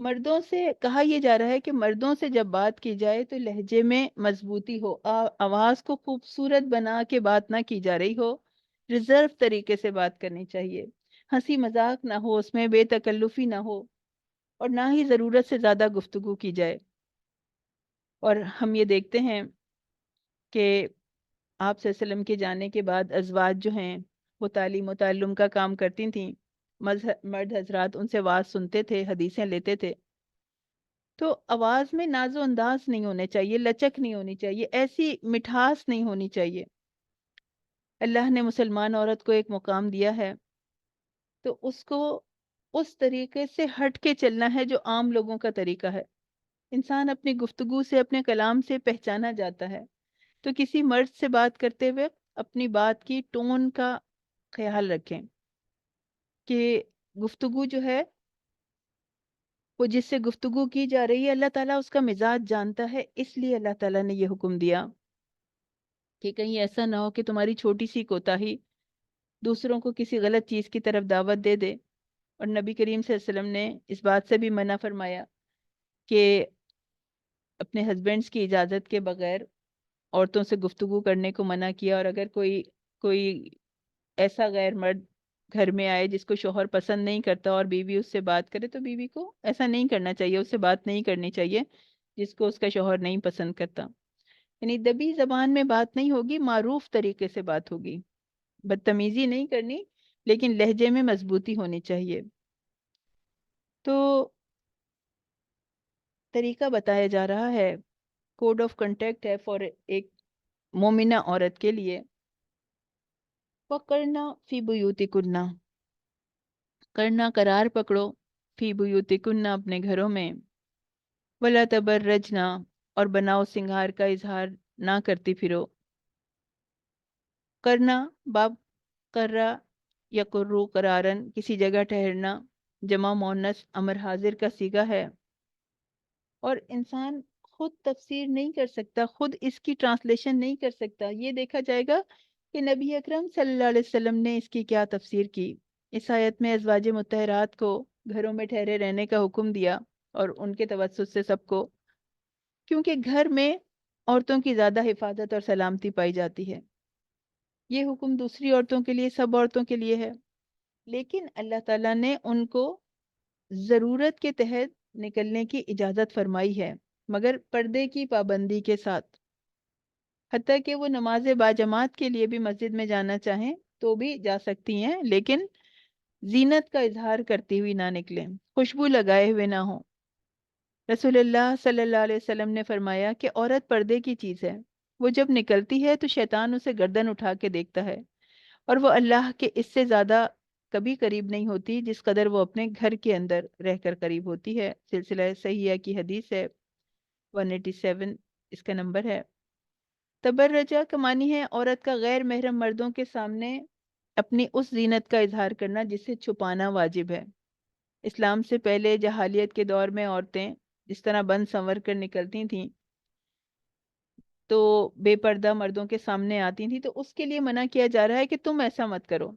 مردوں سے کہا یہ جا رہا ہے کہ مردوں سے جب بات کی جائے تو لہجے میں مضبوطی ہو، آواز کو خوبصورت بنا کے بات نہ کی جا رہی ہو، ریزرو طریقے سے بات کرنی چاہیے، ہنسی مذاق نہ ہو، اس میں بے تکلفی نہ ہو، اور نہ ہی ضرورت سے زیادہ گفتگو کی جائے۔ اور ہم یہ دیکھتے ہیں کہ آپ صلی اللہ علیہ وسلم کے جانے کے بعد ازواج جو ہیں وہ تعلیم و تعلم کا کام کرتی تھیں، مرد حضرات ان سے واز سنتے تھے، حدیثیں لیتے تھے. تو آواز میں ناز و انداز نہیں ہونے چاہیے، لچک نہیں ہونی چاہیے، ایسی مٹھاس نہیں ہونی چاہیے. اللہ نے مسلمان عورت کو ایک مقام دیا ہے تو اس کو اس طریقے سے ہٹ کے چلنا ہے جو عام لوگوں کا طریقہ ہے. انسان اپنی گفتگو سے، اپنے کلام سے پہچانا جاتا ہے. تو کسی مرد سے بات کرتے ہوئے اپنی بات کی ٹون کا خیال رکھیں کہ گفتگو جو ہے وہ جس سے گفتگو کی جا رہی ہے اللہ تعالیٰ اس کا مزاج جانتا ہے. اس لیے اللہ تعالیٰ نے یہ حکم دیا کہ کہیں ایسا نہ ہو کہ تمہاری چھوٹی سی کوتاہی دوسروں کو کسی غلط چیز کی طرف دعوت دے دے. اور نبی کریم صلی اللہ علیہ وسلم نے اس بات سے بھی منع فرمایا کہ اپنے ہسبینڈز کی اجازت کے بغیر عورتوں سے گفتگو کرنے کو منع کیا. اور اگر کوئی ایسا غیر مرد گھر میں آئے جس کو شوہر پسند نہیں کرتا اور بیوی اس سے بات کرے تو بیوی کو ایسا نہیں کرنا چاہیے، اس سے بات نہیں کرنی چاہیے جس کو اس کا شوہر نہیں پسند کرتا. یعنی دبی زبان میں بات نہیں ہوگی، معروف طریقے سے بات ہوگی. بدتمیزی نہیں کرنی لیکن لہجے میں مضبوطی ہونی چاہیے. تو طریقہ بتایا جا رہا ہے، کوڈ آف کنٹیکٹ ہے فار ایک مومنہ عورت کے لیے. وَقَرْنَ فِي بُيُوتِكُنَّ، کرنا قرار پکڑو، فی بیوتکن اپنے گھروں میں، ولا تبرجنا اور بناؤ سنگار کا اظہار نہ کرتی پھرو. کرنا باب کرا یا قرو قرارن کسی جگہ ٹھہرنا، جمع مؤنث امر حاضر کا صیغہ ہے. اور انسان خود تفسیر نہیں کر سکتا، خود اس کی ٹرانسلیشن نہیں کر سکتا. یہ دیکھا جائے گا کہ نبی اکرم صلی اللہ علیہ وسلم نے اس کی کیا تفسیر کی. اس آیت میں ازواج مطہرات کو گھروں میں ٹھہرے رہنے کا حکم دیا اور ان کے توسط سے سب کو، کیونکہ گھر میں عورتوں کی زیادہ حفاظت اور سلامتی پائی جاتی ہے. یہ حکم دوسری عورتوں کے لیے، سب عورتوں کے لیے ہے، لیکن اللہ تعالیٰ نے ان کو ضرورت کے تحت نکلنے کی اجازت فرمائی ہے، مگر پردے کی پابندی کے ساتھ. حتیٰ کہ وہ نماز باجماعت کے لیے بھی مسجد میں جانا چاہیں تو بھی جا سکتی ہیں، لیکن زینت کا اظہار کرتی ہوئی نہ نکلیں، خوشبو لگائے ہوئے نہ ہوں. رسول اللہ صلی اللہ علیہ وسلم نے فرمایا کہ عورت پردے کی چیز ہے. وہ جب نکلتی ہے تو شیطان اسے گردن اٹھا کے دیکھتا ہے، اور وہ اللہ کے اس سے زیادہ کبھی قریب نہیں ہوتی جس قدر وہ اپنے گھر کے اندر رہ کر قریب ہوتی ہے. سلسلہ صحیحہ کی حدیث ہے، 187 اس کا نمبر ہے. تبرجہ کا معنی ہے عورت کا غیر محرم مردوں کے سامنے اپنی اس زینت کا اظہار کرنا جسے چھپانا واجب ہے. اسلام سے پہلے جہالیت کے دور میں عورتیں جس طرح بند سنور کر نکلتی تھیں تو بے پردہ مردوں کے سامنے آتی تھیں، تو اس کے لیے منع کیا جا رہا ہے کہ تم ایسا مت کرو.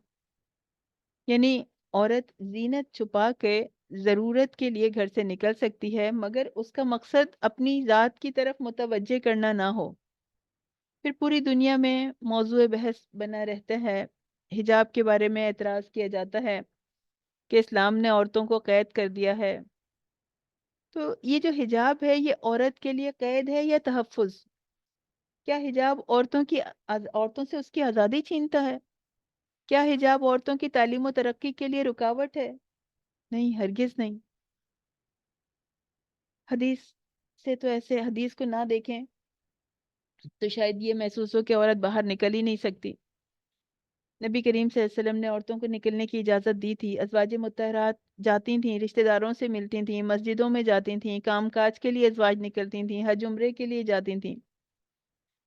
یعنی عورت زینت چھپا کے ضرورت کے لیے گھر سے نکل سکتی ہے، مگر اس کا مقصد اپنی ذات کی طرف متوجہ کرنا نہ ہو. پھر پوری دنیا میں موضوع بحث بنا رہتا ہے. حجاب کے بارے میں اعتراض کیا جاتا ہے کہ اسلام نے عورتوں کو قید کر دیا ہے. تو یہ جو حجاب ہے یہ عورت کے لیے قید ہے یا تحفظ؟ کیا حجاب عورتوں سے اس کی آزادی چھینتا ہے؟ کیا حجاب عورتوں کی تعلیم و ترقی کے لیے رکاوٹ ہے؟ نہیں، ہرگز نہیں. حدیث سے تو ایسے حدیث کو نہ دیکھیں تو شاید یہ محسوس ہو کہ عورت باہر نکل ہی نہیں سکتی. نبی کریم صلی اللہ علیہ وسلم نے عورتوں کو نکلنے کی اجازت دی تھی. ازواج مطہرات جاتی تھیں، رشتہ داروں سے ملتی تھیں، مسجدوں میں جاتی تھیں، کام کاج کے لیے ازواج نکلتی تھیں، حج عمرے کے لیے جاتی تھیں.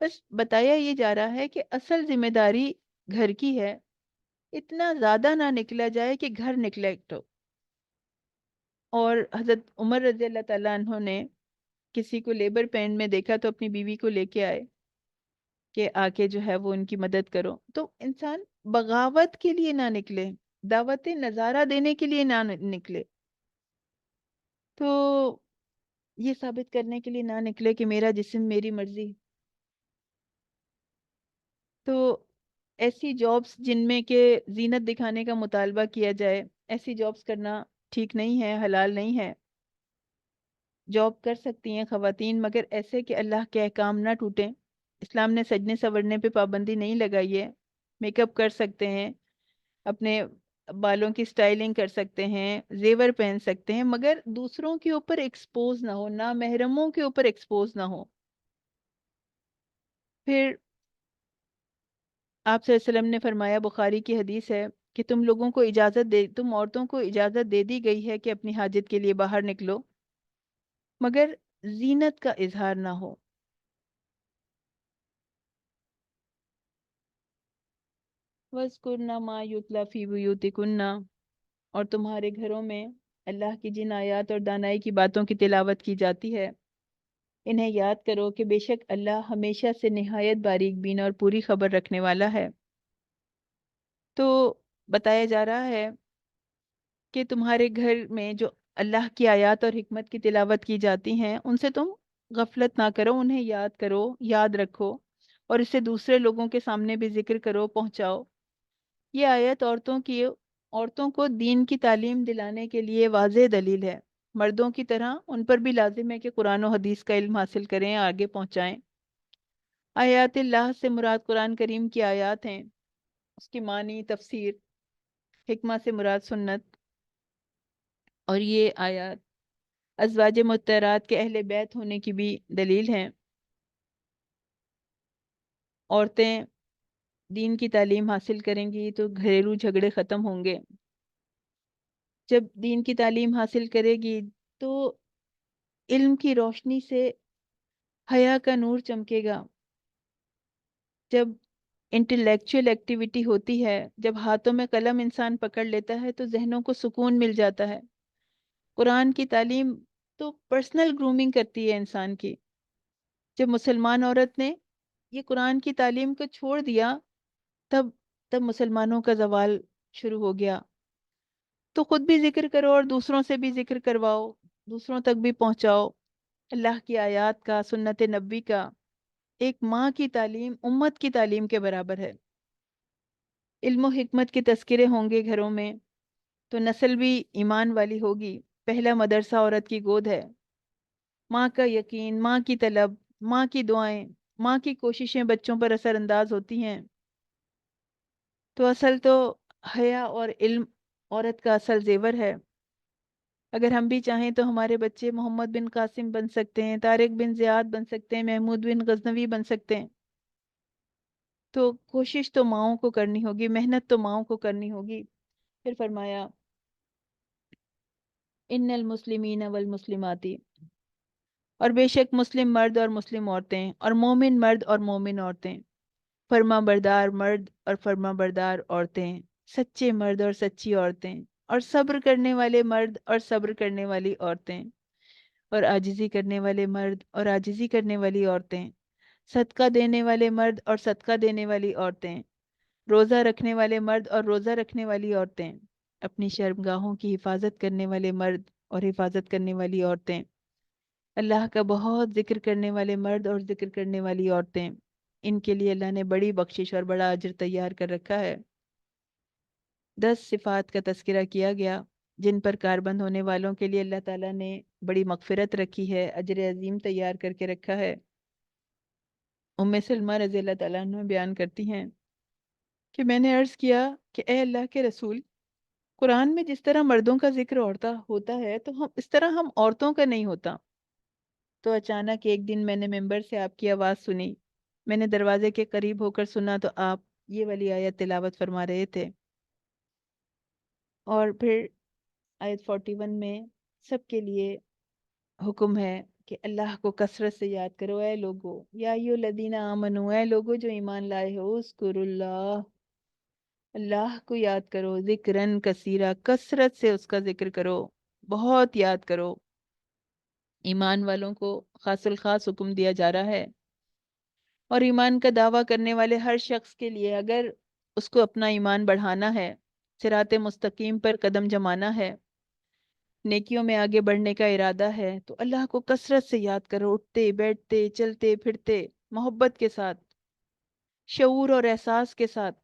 بس بتایا یہ جا رہا ہے کہ اصل ذمہ داری گھر کی ہے. اتنا زیادہ نہ نکلا جائے کہ گھر نیگلیکٹ ہو. اور حضرت عمر رضی اللہ تعالیٰ عنہ نے کسی کو لیبر پین میں دیکھا تو اپنی بیوی کو لے کے آئے کہ آ کے جو ہے وہ ان کی مدد کرو. تو انسان بغاوت کے لیے نہ نکلے، دعوت نظارہ دینے کے لیے نہ نکلے، تو یہ ثابت کرنے کے لیے نہ نکلے کہ میرا جسم میری مرضی. تو ایسی جابس جن میں کہ زینت دکھانے کا مطالبہ کیا جائے، ایسی جابس کرنا ٹھیک نہیں ہے، حلال نہیں ہے. جاب کر سکتی ہیں خواتین، مگر ایسے کہ اللہ کے احکام نہ ٹوٹیں. اسلام نے سجنے سنورنے پہ پابندی نہیں لگائی ہے. میک اپ کر سکتے ہیں، اپنے بالوں کی سٹائلنگ کر سکتے ہیں، زیور پہن سکتے ہیں، مگر دوسروں کے اوپر ایکسپوز نہ ہو، نہ محرموں کے اوپر ایکسپوز نہ ہو. پھر آپ صلی اللہ علیہ وسلم نے فرمایا، بخاری کی حدیث ہے، کہ تم عورتوں کو اجازت دے دی گئی ہے کہ اپنی حاجت کے لیے باہر نکلو، مگر زینت کا اظہار نہ ہو. وَاذْكُرْنَ مَا يُتْلَى فِي بُيُوتِكُنَّ، اور تمہارے گھروں میں اللہ کی جن آیات اور دانائی کی باتوں کی تلاوت کی جاتی ہے، انہیں یاد کرو کہ بے شک اللہ ہمیشہ سے نہایت باریک بین اور پوری خبر رکھنے والا ہے. تو بتایا جا رہا ہے کہ تمہارے گھر میں جو اللہ کی آیات اور حکمت کی تلاوت کی جاتی ہیں، ان سے تم غفلت نہ کرو، انہیں یاد کرو، یاد رکھو، اور اسے دوسرے لوگوں کے سامنے بھی ذکر کرو، پہنچاؤ. یہ آیت عورتوں کو دین کی تعلیم دلانے کے لیے واضح دلیل ہے. مردوں کی طرح ان پر بھی لازم ہے کہ قرآن و حدیث کا علم حاصل کریں، آگے پہنچائیں. آیات اللہ سے مراد قرآن کریم کی آیات ہیں، اس کی معنی، تفسیر. حکمہ سے مراد سنت. اور یہ آیات ازواج مطہرات کے اہل بیت ہونے کی بھی دلیل ہیں. عورتیں دین کی تعلیم حاصل کریں گی تو گھریلو جھگڑے ختم ہوں گے. جب دین کی تعلیم حاصل کرے گی تو علم کی روشنی سے حیا کا نور چمکے گا. جب انٹلیکچوئل ایکٹیویٹی ہوتی ہے، جب ہاتھوں میں قلم انسان پکڑ لیتا ہے، تو ذہنوں کو سکون مل جاتا ہے. قرآن کی تعلیم تو پرسنل گرومنگ کرتی ہے انسان کی. جب مسلمان عورت نے یہ قرآن کی تعلیم کو چھوڑ دیا، تب تب مسلمانوں کا زوال شروع ہو گیا. تو خود بھی ذکر کرو اور دوسروں سے بھی ذکر کرواؤ، دوسروں تک بھی پہنچاؤ. اللہ کی آیات کا، سنت نبی کا ایک ماں کی تعلیم امت کی تعلیم کے برابر ہے. علم و حکمت کے تذکرے ہوں گے گھروں میں تو نسل بھی ایمان والی ہوگی. پہلا مدرسہ عورت کی گود ہے. ماں کا یقین، ماں کی طلب، ماں کی دعائیں، ماں کی کوششیں بچوں پر اثر انداز ہوتی ہیں. تو اصل تو حیا اور علم عورت کا اصل زیور ہے. اگر ہم بھی چاہیں تو ہمارے بچے محمد بن قاسم بن سکتے ہیں، طارق بن زیاد بن سکتے ہیں، محمود بن غزنوی بن سکتے ہیں. تو کوشش تو ماؤں کو کرنی ہوگی، محنت تو ماؤں کو کرنی ہوگی. پھر فرمایا، ان المسلمین والمسلمات، اور بے شک مسلم مرد اور مسلم عورتیں، اور مومن مرد اور مومن عورتیں، فرما بردار مرد اور فرما بردار عورتیں، سچے مرد اور سچی عورتیں، اور صبر کرنے والے مرد اور صبر کرنے والی عورتیں، اور عاجزی کرنے والے مرد اور عاجزی کرنے والی عورتیں، صدقہ دینے والے مرد اور صدقہ دینے والی عورتیں، روزہ رکھنے والے مرد اور روزہ رکھنے والی عورتیں، اپنی شرمگاہوں کی حفاظت کرنے والے مرد اور حفاظت کرنے والی عورتیں، اللہ کا بہت ذکر کرنے والے مرد اور ذکر کرنے والی عورتیں. ان کے لیے اللہ نے بڑی بخشش اور بڑا اجر تیار کر رکھا ہے. 10 صفات کا تذکرہ کیا گیا جن پر کاربند ہونے والوں کے لیے اللہ تعالیٰ نے بڑی مغفرت رکھی ہے، اجر عظیم تیار کر کے رکھا ہے. سلمہ رضی اللہ تعالیٰ عنہ بیان کرتی ہیں کہ میں نے عرض کیا کہ اے اللہ کے رسول، قرآن میں جس طرح مردوں کا ذکر ہوتا ہے تو اس طرح ہم عورتوں کا نہیں ہوتا. تو اچانک ایک دن میں نے ممبر سے آپ کی آواز سنی. میں نے دروازے کے قریب ہو کر سنا تو آپ یہ والی آیت تلاوت فرما رہے تھے. اور پھر آیت 41 میں سب کے لیے حکم ہے کہ اللہ کو کثرت سے یاد کرو. اے لوگو، یا ایھا الذین آمنو، اے لوگو جو ایمان لائے ہو، اذکروا اللہ، اللہ کو یاد کرو، ذکرن کثیرا، کثرت سے اس کا ذکر کرو، بہت یاد کرو. ایمان والوں کو خاص الخاص حکم دیا جا رہا ہے. اور ایمان کا دعویٰ کرنے والے ہر شخص کے لیے اگر اس کو اپنا ایمان بڑھانا ہے، صراط مستقیم پر قدم جمانا ہے، نیکیوں میں آگے بڑھنے کا ارادہ ہے، تو اللہ کو کثرت سے یاد کرو، اٹھتے بیٹھتے چلتے پھرتے، محبت کے ساتھ، شعور اور احساس کے ساتھ.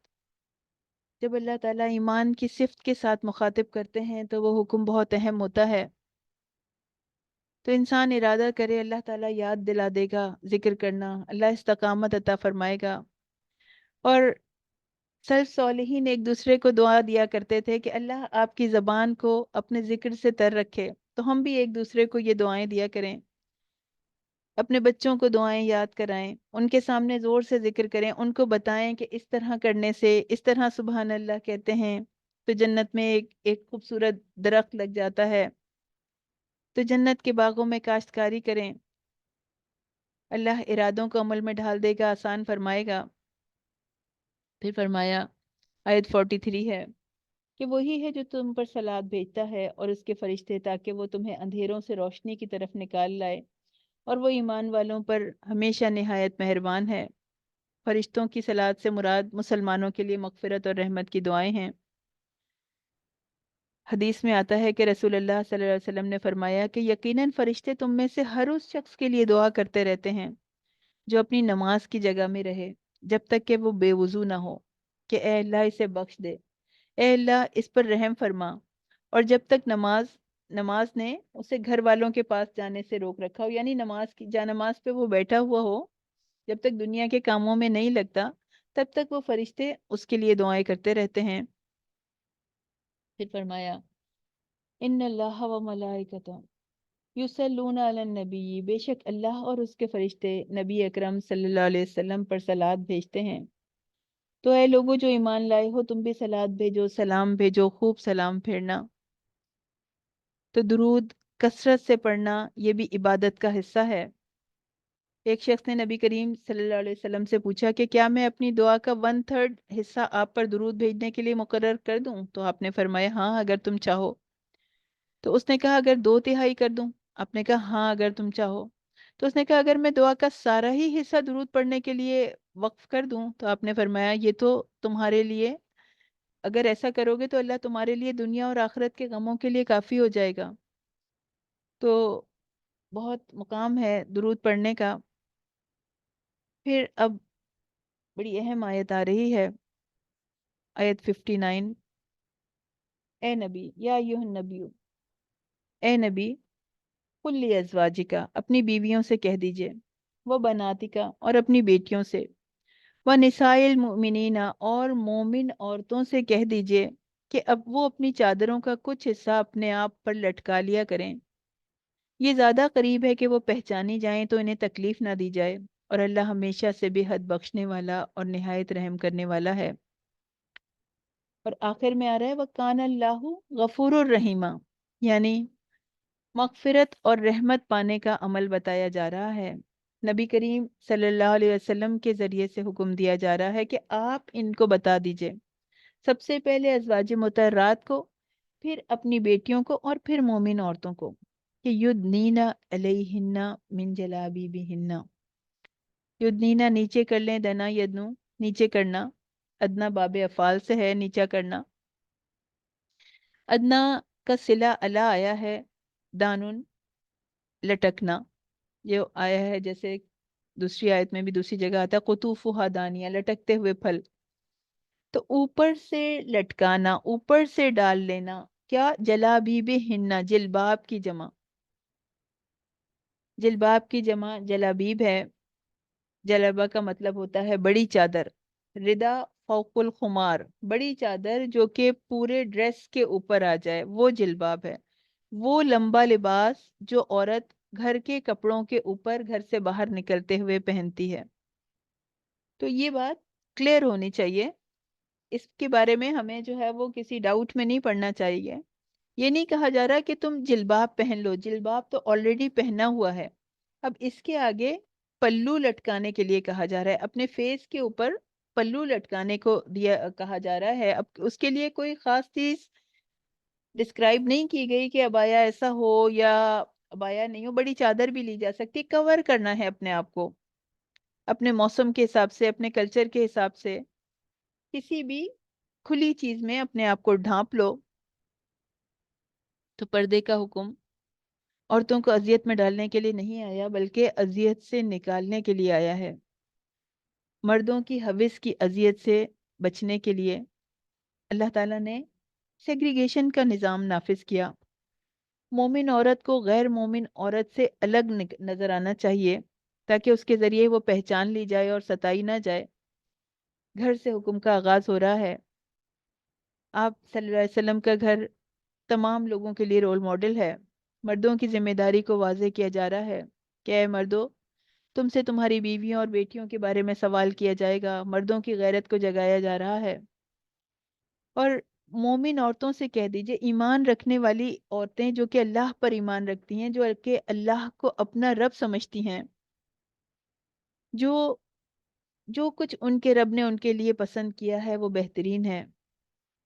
جب اللہ تعالیٰ ایمان کی صفت کے ساتھ مخاطب کرتے ہیں تو وہ حکم بہت اہم ہوتا ہے. تو انسان ارادہ کرے، اللہ تعالیٰ یاد دلا دے گا ذکر کرنا، اللہ استقامت عطا فرمائے گا۔ اور سلف صالحین ایک دوسرے کو دعا دیا کرتے تھے کہ اللہ آپ کی زبان کو اپنے ذکر سے تر رکھے، تو ہم بھی ایک دوسرے کو یہ دعائیں دیا کریں، اپنے بچوں کو دعائیں یاد کرائیں، ان کے سامنے زور سے ذکر کریں، ان کو بتائیں کہ اس طرح کرنے سے، اس طرح سبحان اللہ کہتے ہیں تو جنت میں ایک خوبصورت درخت لگ جاتا ہے، تو جنت کے باغوں میں کاشتکاری کریں، اللہ ارادوں کو عمل میں ڈھال دے گا، آسان فرمائے گا۔ پھر فرمایا، آیت 43 ہے کہ وہی ہے جو تم پر صلات بھیجتا ہے اور اس کے فرشتے، تاکہ وہ تمہیں اندھیروں سے روشنی کی طرف نکال لائے، اور وہ ایمان والوں پر ہمیشہ نہایت مہربان ہے۔ فرشتوں کی صلات سے مراد مسلمانوں کے لیے مغفرت اور رحمت کی دعائیں ہیں۔ حدیث میں آتا ہے کہ رسول اللہ صلی اللہ علیہ وسلم نے فرمایا کہ یقیناً فرشتے تم میں سے ہر اس شخص کے لیے دعا کرتے رہتے ہیں جو اپنی نماز کی جگہ میں رہے، جب تک کہ وہ بے وضو نہ ہو، کہ اے اللہ اسے بخش دے، اے اللہ اس پر رحم فرما، اور جب تک نماز نے اسے گھر والوں کے پاس جانے سے روک رکھا ہو، یعنی نماز پہ وہ بیٹھا ہوا ہو، جب تک دنیا کے کاموں میں نہیں لگتا، تب تک وہ فرشتے اس کے لیے دعائیں کرتے رہتے ہیں۔ پھر فرمایا، ان اللہ و ملائکتہ یصلون علی النبی، بے شک اللہ اور اس کے فرشتے نبی اکرم صلی اللہ علیہ وسلم پر صلات بھیجتے ہیں۔ تو اے لوگوں جو ایمان لائے ہو، تم بھی صلات بھیجو، سلام بھیجو، خوب سلام پھیرنا۔ تو درود کثرت سے پڑھنا یہ بھی عبادت کا حصہ ہے۔ ایک شخص نے نبی کریم صلی اللہ علیہ وسلم سے پوچھا کہ کیا میں اپنی دعا کا 1/3 حصہ آپ پر درود بھیجنے کے لیے مقرر کر دوں؟ تو آپ نے فرمایا ہاں اگر تم چاہو۔ تو اس نے کہا اگر 2/3 کر دوں؟ آپ نے کہا ہاں اگر تم چاہو۔ تو اس نے کہا اگر میں دعا کا سارا ہی حصہ درود پڑھنے کے لیے وقف کر دوں؟ تو آپ نے فرمایا یہ تو تمہارے لیے، اگر ایسا کرو گے تو اللہ تمہارے لیے دنیا اور آخرت کے غموں کے لیے کافی ہو جائے گا۔ تو بہت مقام ہے درود پڑھنے کا۔ پھر اب بڑی اہم آیت آ رہی ہے، آیت 59، اے نبی یا ایھا النبی، اے نبی، قل لازواجکا، اپنی بیویوں سے کہہ دیجئے، وہ بناتکا، اور اپنی بیٹیوں سے، وہ نساء المؤمنین، اور مومن عورتوں سے کہہ دیجئے کہ اب وہ اپنی چادروں کا کچھ حصہ اپنے آپ پر لٹکا لیا کریں، یہ زیادہ قریب ہے کہ وہ پہچانی جائیں تو انہیں تکلیف نہ دی جائے، اور اللہ ہمیشہ سے بے حد بخشنے والا اور نہایت رحم کرنے والا ہے۔ اور آخر میں آ رہا ہے وَكَانَ اللَّهُ غَفُورٌ الرحیمہ، یعنی مغفرت اور رحمت پانے کا عمل بتایا جا رہا ہے۔ نبی کریم صلی اللہ علیہ وسلم کے ذریعے سے حکم دیا جا رہا ہے کہ آپ ان کو بتا دیجئے، سب سے پہلے ازواج مطہرات کو، پھر اپنی بیٹیوں کو، اور پھر مومن عورتوں کو، کہ یدنین علیہن من جلابیبہن، یدنینا نیچے کر لیں، دنا یدنو نیچے کرنا، ادنا باب افعال سے ہے نیچا کرنا، ادنا کا صلہ الا آیا ہے، دانن لٹکنا، یہ آیا ہے جیسے دوسری آیت میں بھی دوسری جگہ آتا ہے قطوفہا دانیہ، لٹکتے ہوئے پھل، تو اوپر سے لٹکانا، اوپر سے ڈال لینا، کیا جلابیبہن، جلباب کی جمع، جلباب کی جمع جلابیب ہے۔ جلبہ کا مطلب ہوتا ہے بڑی چادر، ردا فوق الخمار، بڑی چادر جو کہ پورے ڈریس کے اوپر آ جائے، وہ جلباب ہے۔ وہ لمبا لباس جو عورت گھر کے کپڑوں کے اوپر گھر سے باہر نکلتے ہوئے پہنتی ہے۔ تو یہ بات کلیئر ہونی چاہیے، اس کے بارے میں ہمیں جو ہے وہ کسی ڈاؤٹ میں نہیں پڑنا چاہیے۔ یہ نہیں کہا جا رہا کہ تم جلباب پہن لو، جلباب تو آلریڈی پہنا ہوا ہے، اب اس کے آگے پلو لٹکانے کے لیے کہا جا رہا ہے، اپنے فیس کے اوپر پلو لٹکانے کو کہا جا رہا ہے۔ اب اس کے لیے کوئی خاص چیز ڈسکرائب نہیں کی گئی کہ ابایا ایسا ہو یا ابایا نہیں ہو، بڑی چادر بھی لی جا سکتی، کور کرنا ہے اپنے آپ کو، اپنے موسم کے حساب سے، اپنے کلچر کے حساب سے، کسی بھی کھلی چیز میں اپنے آپ کو ڈھانپ لو۔ تو پردے کا حکم عورتوں کو اذیت میں ڈالنے کے لیے نہیں آیا، بلکہ اذیت سے نکالنے کے لیے آیا ہے، مردوں کی حوث کی اذیت سے بچنے کے لیے اللہ تعالیٰ نے سیگریگیشن کا نظام نافذ کیا۔ مومن عورت کو غیر مومن عورت سے الگ نظر آنا چاہیے، تاکہ اس کے ذریعے وہ پہچان لی جائے اور ستائی نہ جائے۔ گھر سے حکم کا آغاز ہو رہا ہے۔ آپ صلی اللہ علیہ وسلم کا گھر تمام لوگوں کے لیے رول ماڈل ہے۔ مردوں کی ذمہ داری کو واضح کیا جا رہا ہے کہ اے مردو، تم سے تمہاری بیویوں اور بیٹیوں کے بارے میں سوال کیا جائے گا۔ مردوں کی غیرت کو جگایا جا رہا ہے۔ اور مومن عورتوں سے کہہ دیجئے، ایمان رکھنے والی عورتیں جو کہ اللہ پر ایمان رکھتی ہیں، جو کہ اللہ کو اپنا رب سمجھتی ہیں، جو جو کچھ ان کے رب نے ان کے لیے پسند کیا ہے وہ بہترین ہے۔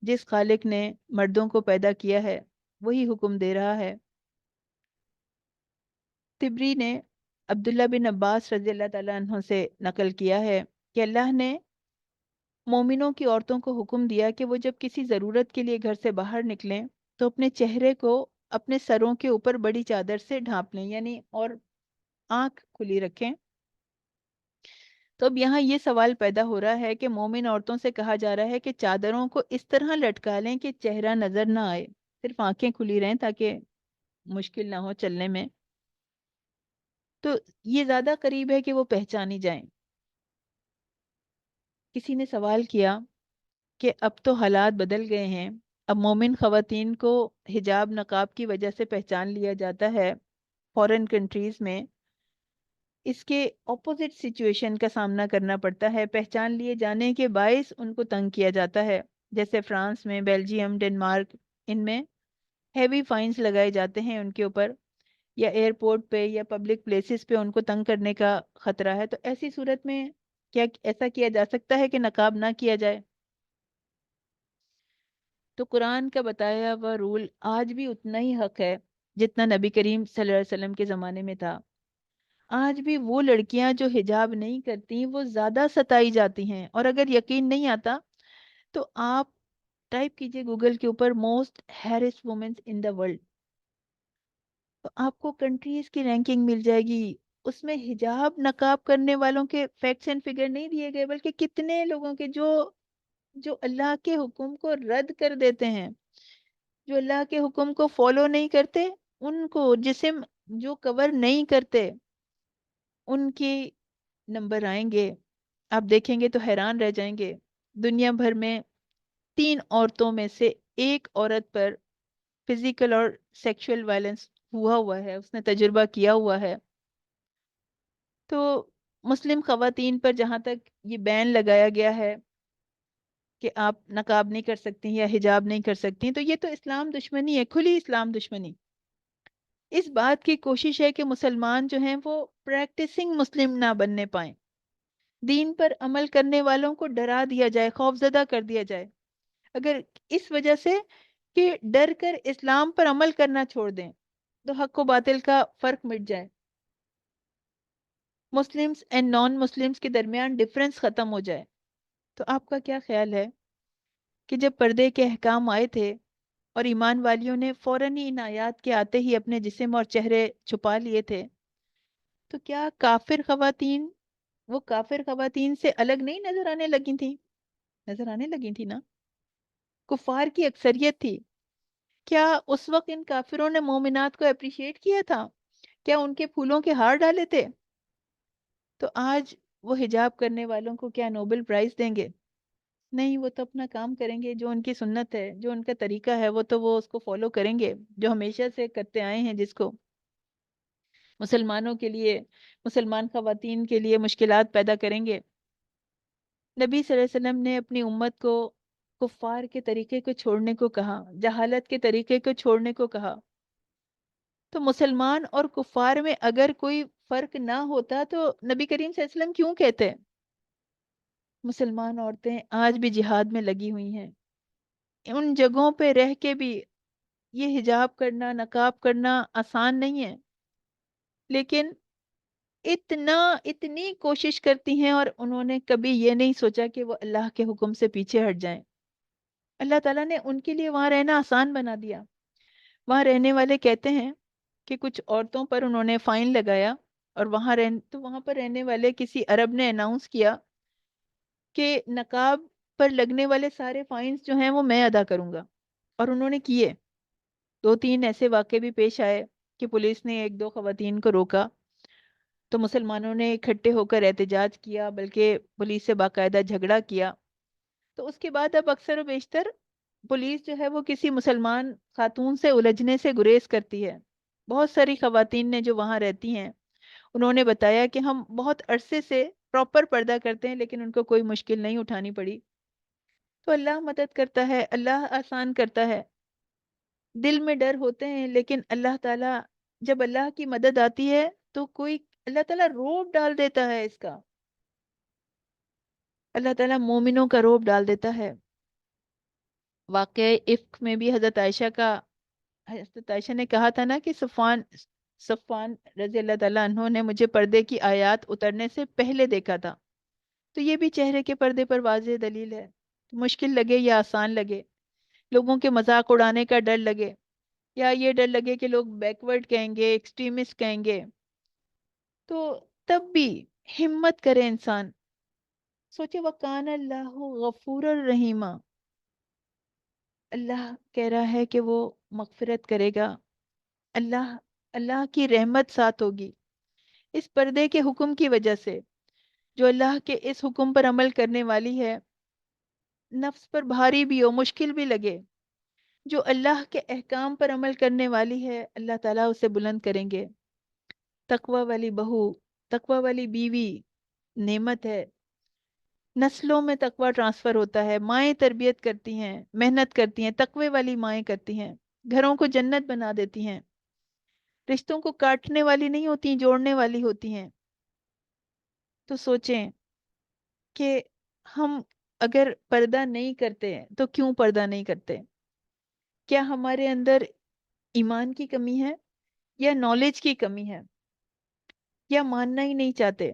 جس خالق نے مردوں کو پیدا کیا ہے وہی حکم دے رہا ہے۔ تبری نے عبداللہ بن عباس رضی اللہ تعالیٰ عنہ سے نقل کیا ہے کہ اللہ نے مومنوں کی عورتوں کو حکم دیا کہ وہ جب کسی ضرورت کے لیے گھر سے باہر نکلیں تو اپنے چہرے کو اپنے سروں کے اوپر بڑی چادر سے ڈھانپ لیں، یعنی اور آنکھ کھلی رکھیں۔ تو اب یہاں یہ سوال پیدا ہو رہا ہے کہ مومن عورتوں سے کہا جا رہا ہے کہ چادروں کو اس طرح لٹکا لیں کہ چہرہ نظر نہ آئے، صرف آنکھیں کھلی رہیں تاکہ مشکل نہ ہو چلنے میں۔ تو یہ زیادہ قریب ہے کہ وہ پہچانی جائیں۔ کسی نے سوال کیا کہ اب تو حالات بدل گئے ہیں، اب مومن خواتین کو حجاب نقاب کی وجہ سے پہچان لیا جاتا ہے فورن کنٹریز میں، اس کے اپوزٹ سچویشن کا سامنا کرنا پڑتا ہے۔ پہچان لیے جانے کے باعث ان کو تنگ کیا جاتا ہے، جیسے فرانس میں، بیلجیم، ڈنمارک، ان میں ہیوی فائنز لگائے جاتے ہیں ان کے اوپر، یا ایئرپورٹ پہ یا پبلک پلیسز پہ ان کو تنگ کرنے کا خطرہ ہے۔ تو ایسی صورت میں کیا ایسا کیا جا سکتا ہے کہ نقاب نہ کیا جائے؟ تو قرآن کا بتایا ہوا رول آج بھی اتنا ہی حق ہے جتنا نبی کریم صلی اللہ علیہ وسلم کے زمانے میں تھا۔ آج بھی وہ لڑکیاں جو حجاب نہیں کرتی وہ زیادہ ستائی جاتی ہیں، اور اگر یقین نہیں آتا تو آپ ٹائپ کیجئے گوگل کے اوپر most hairiest womens in the world, تو آپ کو کنٹریز کی رینکنگ مل جائے گی۔ اس میں حجاب نقاب کرنے والوں کے فیکٹس اینڈ فگر نہیں دیے گئے، بلکہ کتنے لوگوں کے جو جو اللہ کے حکم کو رد کر دیتے ہیں، جو اللہ کے حکم کو فالو نہیں کرتے، ان کو جسم جو کور نہیں کرتے ان کی نمبر آئیں گے، آپ دیکھیں گے تو حیران رہ جائیں گے۔ دنیا بھر میں 3 عورتوں میں سے ایک عورت پر فزیکل اور سیکشل وائلنس ہوا ہے، اس نے تجربہ کیا ہوا ہے۔ تو مسلم خواتین پر جہاں تک یہ بین لگایا گیا ہے کہ آپ نقاب نہیں کر سکتی یا حجاب نہیں کر سکتی، تو یہ تو اسلام دشمنی ہے، کھلی اسلام دشمنی۔ اس بات کی کوشش ہے کہ مسلمان جو ہیں وہ پریکٹسنگ مسلم نہ بننے پائیں، دین پر عمل کرنے والوں کو ڈرا دیا جائے، خوف زدہ کر دیا جائے، اگر اس وجہ سے کہ ڈر کر اسلام پر عمل کرنا چھوڑ دیں تو حق و باطل کا فرق مٹ جائے، مسلمز اینڈ نان مسلمز کے درمیان ڈفرنس ختم ہو جائے۔ تو آپ کا کیا خیال ہے کہ جب پردے کے احکام آئے تھے اور ایمان والیوں نے فوراً ہی ان آیات کے آتے ہی اپنے جسم اور چہرے چھپا لیے تھے، تو کیا کافر خواتین سے الگ نہیں نظر آنے لگی تھیں؟ نظر آنے لگی تھی نا، کفار کی اکثریت تھی۔ کیا اس وقت ان کافروں نے مومنات کو اپریشیٹ کیا تھا؟ کیا ان کے پھولوں کے ہار ڈالے تھے؟ تو آج وہ حجاب کرنے والوں کو کیا نوبل پرائز دیں گے؟ نہیں، وہ تو اپنا کام کریں گے، جو ان کی سنت ہے، جو ان کا طریقہ ہے، وہ تو وہ اس کو فالو کریں گے، جو ہمیشہ سے کرتے آئے ہیں، جس کو مسلمانوں کے لیے، مسلمان خواتین کے لیے مشکلات پیدا کریں گے۔ نبی صلی اللہ علیہ وسلم نے اپنی امت کو کفار کے طریقے کو چھوڑنے کو کہا، جہالت کے طریقے کو چھوڑنے کو کہا۔ تو مسلمان اور کفار میں اگر کوئی فرق نہ ہوتا تو نبی کریم صلی اللہ علیہ وسلم کیوں کہتے ہیں؟ مسلمان عورتیں آج بھی جہاد میں لگی ہوئی ہیں، ان جگہوں پہ رہ کے بھی یہ حجاب کرنا، نقاب کرنا آسان نہیں ہے، لیکن اتنی کوشش کرتی ہیں، اور انہوں نے کبھی یہ نہیں سوچا کہ وہ اللہ کے حکم سے پیچھے ہٹ جائیں۔ اللہ تعالیٰ نے ان کے لیے وہاں رہنا آسان بنا دیا۔ وہاں رہنے والے کہتے ہیں کہ کچھ عورتوں پر انہوں نے فائن لگایا، اور وہاں پر رہنے والے کسی عرب نے اناؤنس کیا کہ نقاب پر لگنے والے سارے فائنز جو ہیں وہ میں ادا کروں گا، اور انہوں نے کیے۔ دو تین ایسے واقعے بھی پیش آئے کہ پولیس نے ایک دو خواتین کو روکا تو مسلمانوں نے اکٹھے ہو کر احتجاج کیا، بلکہ پولیس سے باقاعدہ جھگڑا کیا۔ تو اس کے بعد اب اکثر و بیشتر پولیس جو ہے وہ کسی مسلمان خاتون سے الجھنے سے گریز کرتی ہے۔ بہت ساری خواتین نے جو وہاں رہتی ہیں انہوں نے بتایا کہ ہم بہت عرصے سے پراپر پردہ کرتے ہیں لیکن ان کو کوئی مشکل نہیں اٹھانی پڑی۔ تو اللہ مدد کرتا ہے، اللہ آسان کرتا ہے۔ دل میں ڈر ہوتے ہیں لیکن اللہ تعالیٰ، جب اللہ کی مدد آتی ہے تو کوئی، اللہ تعالیٰ روب ڈال دیتا ہے اس کا، اللہ تعالیٰ مومنوں کا روب ڈال دیتا ہے۔ واقعہ افک میں بھی حضرت عائشہ نے کہا تھا نا کہ صفوان رضی اللہ تعالیٰ عنہ نے مجھے پردے کی آیات اترنے سے پہلے دیکھا تھا۔ تو یہ بھی چہرے کے پردے پر واضح دلیل ہے۔ مشکل لگے یا آسان لگے، لوگوں کے مذاق اڑانے کا ڈر لگے یا یہ ڈر لگے کہ لوگ بیکورڈ کہیں گے، ایکسٹریمسٹ کہیں گے، تو تب بھی ہمت کرے انسان، سوچے وَقَانَ اللَّهُ غَفُورًا رَحِيمًا، اللہ کہہ رہا ہے کہ وہ مغفرت کرے گا، اللہ اللہ کی رحمت ساتھ ہوگی اس پردے کے حکم کی وجہ سے۔ جو اللہ کے اس حکم پر عمل کرنے والی ہے، نفس پر بھاری بھی ہو، مشکل بھی لگے، جو اللہ کے احکام پر عمل کرنے والی ہے اللہ تعالیٰ اسے بلند کریں گے۔ تقوی والی بہو، تقوی والی بیوی نعمت ہے۔ نسلوں میں تقوی ٹرانسفر ہوتا ہے، مائیں تربیت کرتی ہیں، محنت کرتی ہیں، تقوی والی مائیں کرتی ہیں، گھروں کو جنت بنا دیتی ہیں، رشتوں کو کاٹنے والی نہیں ہوتی، جوڑنے والی ہوتی ہیں۔ تو سوچیں کہ ہم اگر پردہ نہیں کرتے ہیں تو کیوں پردہ نہیں کرتے؟ کیا ہمارے اندر ایمان کی کمی ہے یا نالج کی کمی ہے یا ماننا ہی نہیں چاہتے؟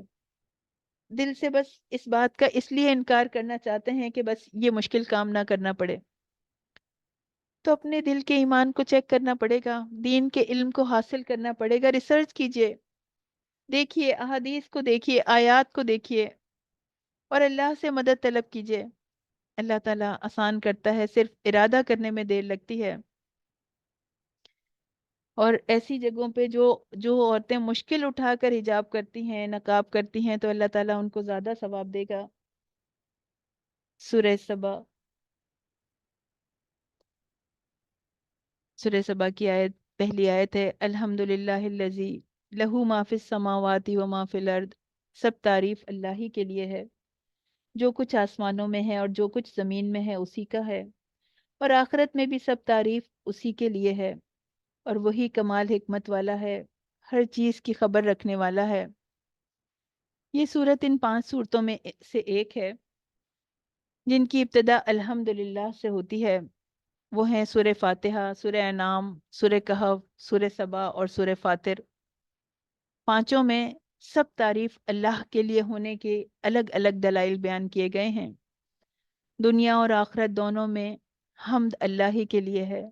دل سے بس اس بات کا اس لیے انکار کرنا چاہتے ہیں کہ بس یہ مشکل کام نہ کرنا پڑے۔ تو اپنے دل کے ایمان کو چیک کرنا پڑے گا، دین کے علم کو حاصل کرنا پڑے گا، ریسرچ کیجئے، دیکھیے احادیث کو، دیکھیے آیات کو، دیکھیے اور اللہ سے مدد طلب کیجئے۔ اللہ تعالیٰ آسان کرتا ہے، صرف ارادہ کرنے میں دیر لگتی ہے۔ اور ایسی جگہوں پہ جو جو عورتیں مشکل اٹھا کر حجاب کرتی ہیں، نقاب کرتی ہیں، تو اللہ تعالیٰ ان کو زیادہ ثواب دے گا۔ سورہ سبا، سورہ سبا کی پہلی آیت ہے الحمدللہ الذی لہو ما فی السماوات و ما فی الارض، سب تعریف اللہ ہی کے لیے ہے، جو کچھ آسمانوں میں ہے اور جو کچھ زمین میں ہے اسی کا ہے، اور آخرت میں بھی سب تعریف اسی کے لیے ہے، اور وہی کمال حکمت والا ہے، ہر چیز کی خبر رکھنے والا ہے۔ یہ صورت ان 5 صورتوں میں سے ایک ہے جن کی ابتدا الحمدللہ سے ہوتی ہے۔ وہ ہیں سورہ فاتحہ، سورہ انعام، سورہ کہف، سورہ سبا اور سورہ فاطر۔ پانچوں میں سب تعریف اللہ کے لیے ہونے کے الگ الگ دلائل بیان کیے گئے ہیں۔ دنیا اور آخرت دونوں میں حمد اللہ ہی کے لیے ہے۔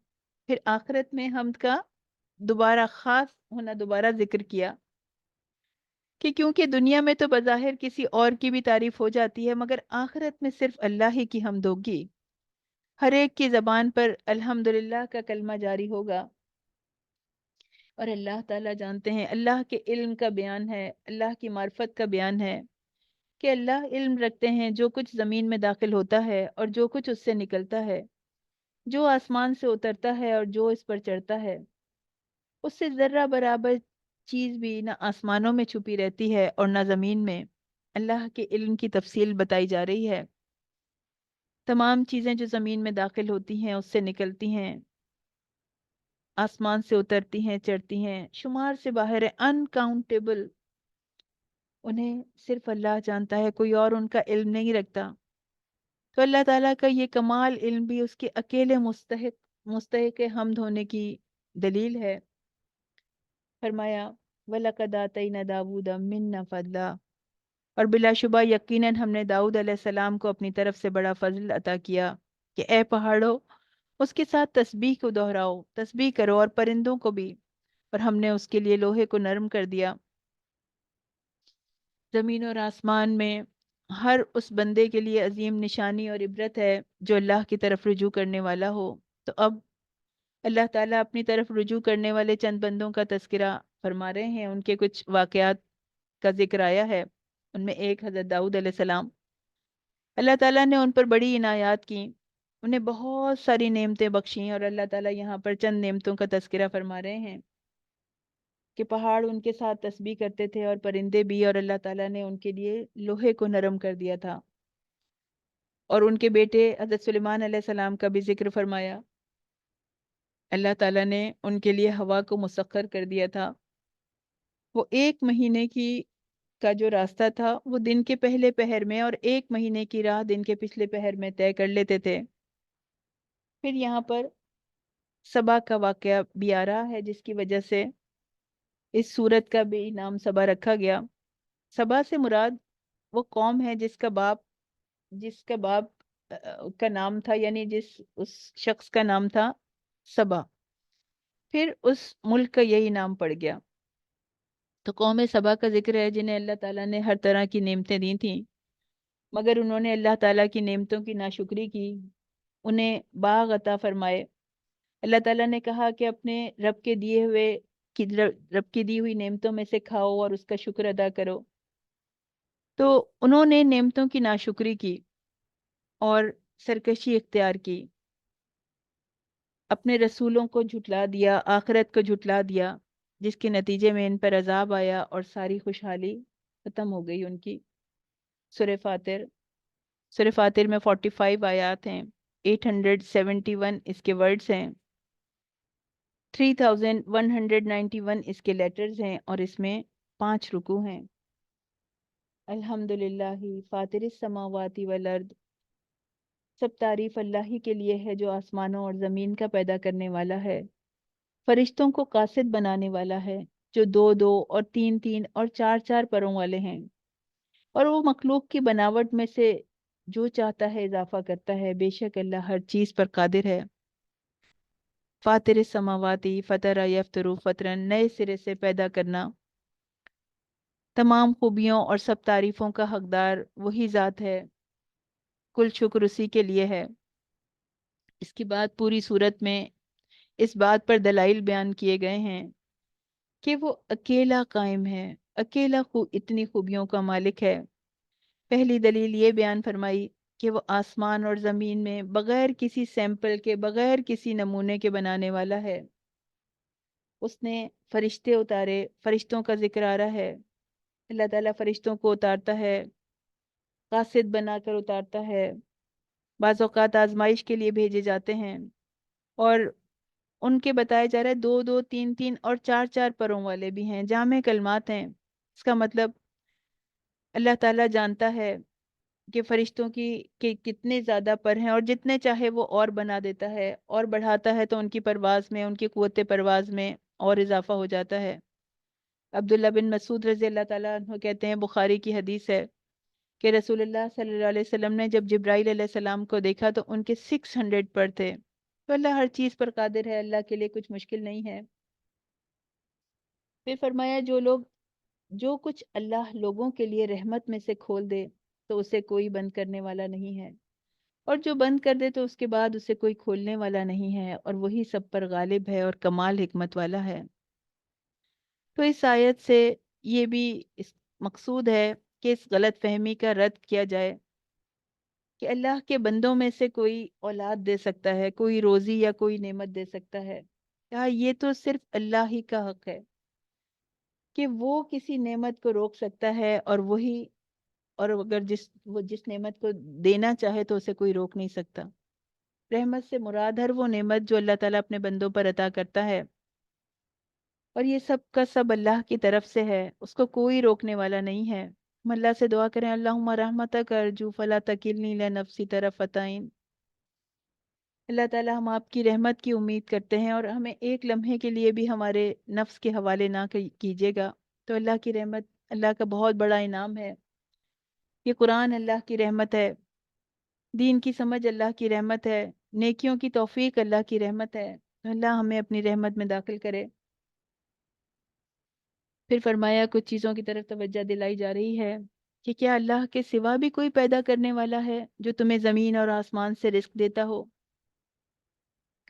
پھر آخرت میں حمد کا دوبارہ خاص ہونا دوبارہ ذکر کیا کہ کیونکہ دنیا میں تو بظاہر کسی اور کی بھی تعریف ہو جاتی ہے، مگر آخرت میں صرف اللہ ہی کی حمد ہوگی۔ ہر ایک کی زبان پر الحمدللہ کا کلمہ جاری ہوگا، اور اللہ تعالیٰ جانتے ہیں، اللہ کے علم کا بیان ہے، اللہ کی معرفت کا بیان ہے کہ اللہ علم رکھتے ہیں جو کچھ زمین میں داخل ہوتا ہے اور جو کچھ اس سے نکلتا ہے، جو آسمان سے اترتا ہے اور جو اس پر چڑھتا ہے۔ اس سے ذرہ برابر چیز بھی نہ آسمانوں میں چھپی رہتی ہے اور نہ زمین میں۔ اللہ کے علم کی تفصیل بتائی جا رہی ہے۔ تمام چیزیں جو زمین میں داخل ہوتی ہیں، اس سے نکلتی ہیں، آسمان سے اترتی ہیں، چڑھتی ہیں، شمار سے باہر ہے، انکاؤنٹیبل۔ انہیں صرف اللہ جانتا ہے، کوئی اور ان کا علم نہیں رکھتا۔ تو اللہ تعالیٰ کا یہ کمال علم بھی اس کے اکیلے مستحق حمد ہونے کی دلیل ہے۔ فرمایا وَلَقَدْ آتَيْنَا دَاوُودَ مِنَّا فَضْلًا، اور بلا شبہ یقیناً ہم نے داؤد علیہ السلام کو اپنی طرف سے بڑا فضل عطا کیا کہ اے پہاڑوں اس کے ساتھ تسبیح کو دہراؤ، تسبیح کرو، اور پرندوں کو بھی، اور ہم نے اس کے لیے لوہے کو نرم کر دیا۔ زمین اور آسمان میں ہر اس بندے کے لیے عظیم نشانی اور عبرت ہے جو اللہ کی طرف رجوع کرنے والا ہو۔ تو اب اللہ تعالیٰ اپنی طرف رجوع کرنے والے چند بندوں کا تذکرہ فرما رہے ہیں، ان کے کچھ واقعات کا ذکر آیا ہے۔ ان میں ایک حضرت داؤد علیہ السلام، اللہ تعالیٰ نے ان پر بڑی عنایات کی، انہیں بہت ساری نعمتیں بخشیں، اور اللہ تعالیٰ یہاں پر چند نعمتوں کا تذکرہ فرما رہے ہیں کہ پہاڑ ان کے ساتھ تسبیح کرتے تھے اور پرندے بھی، اور اللہ تعالیٰ نے ان کے لیے لوہے کو نرم کر دیا تھا۔ اور ان کے بیٹے حضرت سلیمان علیہ السلام کا بھی ذکر فرمایا، اللہ تعالیٰ نے ان کے لیے ہوا کو مسخر کر دیا تھا۔ وہ 1 مہینے کا جو راستہ تھا وہ دن کے پہلے پہر میں، اور 1 مہینے کی راہ دن کے پچھلے پہر میں طے کر لیتے تھے۔ پھر یہاں پر سبا کا واقعہ بھی آ رہا ہے، جس کی وجہ سے اس سورت کا بھی نام سبا رکھا گیا۔ سبا سے مراد وہ قوم ہے جس کا باپ کا نام تھا، یعنی اس شخص کا نام تھا سبا، پھر اس ملک کا یہی نام پڑ گیا۔ تو قوم سبا کا ذکر ہے، جنہیں اللہ تعالیٰ نے ہر طرح کی نعمتیں دی تھیں، مگر انہوں نے اللہ تعالیٰ کی نعمتوں کی ناشکری کی، انہیں باغ عطا فرمائے۔ اللہ تعالیٰ نے کہا کہ اپنے رب کی دی ہوئی نعمتوں میں سے کھاؤ اور اس کا شکر ادا کرو، تو انہوں نے نعمتوں کی ناشکری کی اور سرکشی اختیار کی، اپنے رسولوں کو جھٹلا دیا، آخرت کو جھٹلا دیا، جس کے نتیجے میں ان پر عذاب آیا اور ساری خوشحالی ختم ہو گئی ان کی۔ سورہ فاتر سورہ فاتر میں 45 آیات ہیں، 871 اس کے ورڈز ہیں، 3191 اس کے لیٹرز ہیں، اور اس میں 5 رکوع ہیں۔ الحمدللہ فاطر السماوات والارض، سب تعریف اللہ ہی کے لیے ہے جو آسمانوں اور زمین کا پیدا کرنے والا ہے، فرشتوں کو قاصد بنانے والا ہے، جو 2 2 اور 3 3 اور 4 4 پروں والے ہیں، اور وہ مخلوق کی بناوٹ میں سے جو چاہتا ہے اضافہ کرتا ہے، بے شک اللہ ہر چیز پر قادر ہے۔ فاطر السماواتی فطر یفترو فطرن، نئے سرے سے پیدا کرنا، تمام خوبیوں اور سب تعریفوں کا حقدار وہی ذات ہے، کل شکر اسی کے لیے ہے۔ اس کے بعد پوری صورت میں اس بات پر دلائل بیان کیے گئے ہیں کہ وہ اکیلا قائم ہے، اکیلا اتنی خوبیوں کا مالک ہے۔ پہلی دلیل یہ بیان فرمائی کہ وہ آسمان اور زمین میں بغیر کسی سیمپل کے، بغیر کسی نمونے کے بنانے والا ہے۔ اس نے فرشتے اتارے، فرشتوں کا ذکر آ رہا ہے، اللہ تعالیٰ فرشتوں کو اتارتا ہے، قاصد بنا کر اتارتا ہے، بعض اوقات آزمائش کے لیے بھیجے جاتے ہیں، اور ان کے بتائے جا رہا ہے 2 2 3 3 اور 4 4 پروں والے بھی ہیں، جامع کلمات ہیں۔ اس کا مطلب اللہ تعالیٰ جانتا ہے کہ فرشتوں کی کہ کتنے زیادہ پر ہیں، اور جتنے چاہے وہ اور بنا دیتا ہے، اور بڑھاتا ہے تو ان کی پرواز میں، ان کی قوت پرواز میں اور اضافہ ہو جاتا ہے۔ عبداللہ بن مسعود رضی اللہ تعالیٰ عنہ کہتے ہیں، بخاری کی حدیث ہے کہ رسول اللہ صلی اللہ علیہ وسلم نے جب جبرائیل علیہ السلام کو دیکھا تو ان کے 600 پر تھے۔ تو اللہ ہر چیز پر قادر ہے، اللہ کے لیے کچھ مشکل نہیں ہے۔ پھر فرمایا جو کچھ اللہ لوگوں کے لیے رحمت میں سے کھول دے تو اسے کوئی بند کرنے والا نہیں ہے، اور جو بند کر دے تو اس کے بعد اسے کوئی کھولنے والا نہیں ہے، اور وہی سب پر غالب ہے اور کمال حکمت والا ہے۔ تو اس آیت سے یہ بھی مقصود ہے کہ اس غلط فہمی کا رد کیا جائے کہ اللہ کے بندوں میں سے کوئی اولاد دے سکتا ہے، کوئی روزی یا کوئی نعمت دے سکتا ہے، یہ تو صرف اللہ ہی کا حق ہے کہ وہ کسی نعمت کو روک سکتا ہے، اور اگر وہ جس نعمت کو دینا چاہے تو اسے کوئی روک نہیں سکتا۔ رحمت سے مراد ہر وہ نعمت جو اللہ تعالیٰ اپنے بندوں پر عطا کرتا ہے، اور یہ سب کا سب اللہ کی طرف سے ہے، اس کو کوئی روکنے والا نہیں ہے۔ ہم اللہ سے دعا کریں، اللہم رحمتک ارجو فلا تکلنی الی نفسی طرفۃ عین۔ اللہ تعالیٰ ہم آپ کی رحمت کی امید کرتے ہیں، اور ہمیں ایک لمحے کے لیے بھی ہمارے نفس کے حوالے نہ کیجیے گا۔ تو اللہ کی رحمت اللہ کا بہت بڑا انعام ہے، یہ قرآن اللہ کی رحمت ہے، دین کی سمجھ اللہ کی رحمت ہے، نیکیوں کی توفیق اللہ کی رحمت ہے۔ تو اللہ ہمیں اپنی رحمت میں داخل کرے۔ پھر فرمایا کچھ چیزوں کی طرف توجہ دلائی جا رہی ہے کہ کیا اللہ کے سوا بھی کوئی پیدا کرنے والا ہے جو تمہیں زمین اور آسمان سے رزق دیتا ہو؟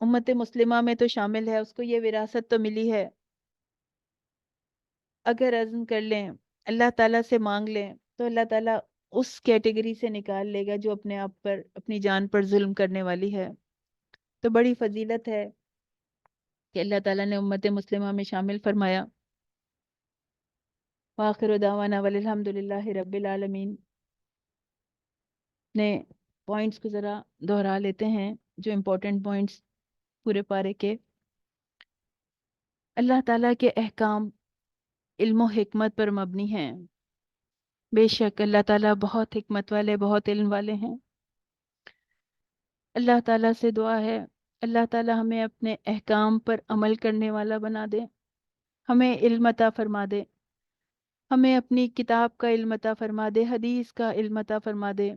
امت مسلمہ میں تو شامل ہے، اس کو یہ وراثت تو ملی ہے۔ اگر عزم کر لیں، اللہ تعالیٰ سے مانگ لیں، تو اللہ تعالیٰ اس کیٹیگری سے نکال لے گا جو اپنے آپ پر، اپنی جان پر ظلم کرنے والی ہے۔ تو بڑی فضیلت ہے کہ اللہ تعالیٰ نے امت مسلمہ میں شامل فرمایا۔ وآخر دعوانا والحمد للہ رب العالمین۔ نے پوائنٹس کو ذرا دہرا لیتے ہیں، جو امپورٹنٹ پوائنٹس پورے پارے کے۔ اللہ تعالیٰ کے احکام علم و حکمت پر مبنی ہیں۔ بے شک اللہ تعالیٰ بہت حکمت والے، بہت علم والے ہیں۔ اللہ تعالیٰ سے دعا ہے، اللہ تعالیٰ ہمیں اپنے احکام پر عمل کرنے والا بنا دے، ہمیں علم عطا فرما دے، ہمیں اپنی کتاب کا علم عطا فرما دے، حدیث کا علم عطا فرما دے۔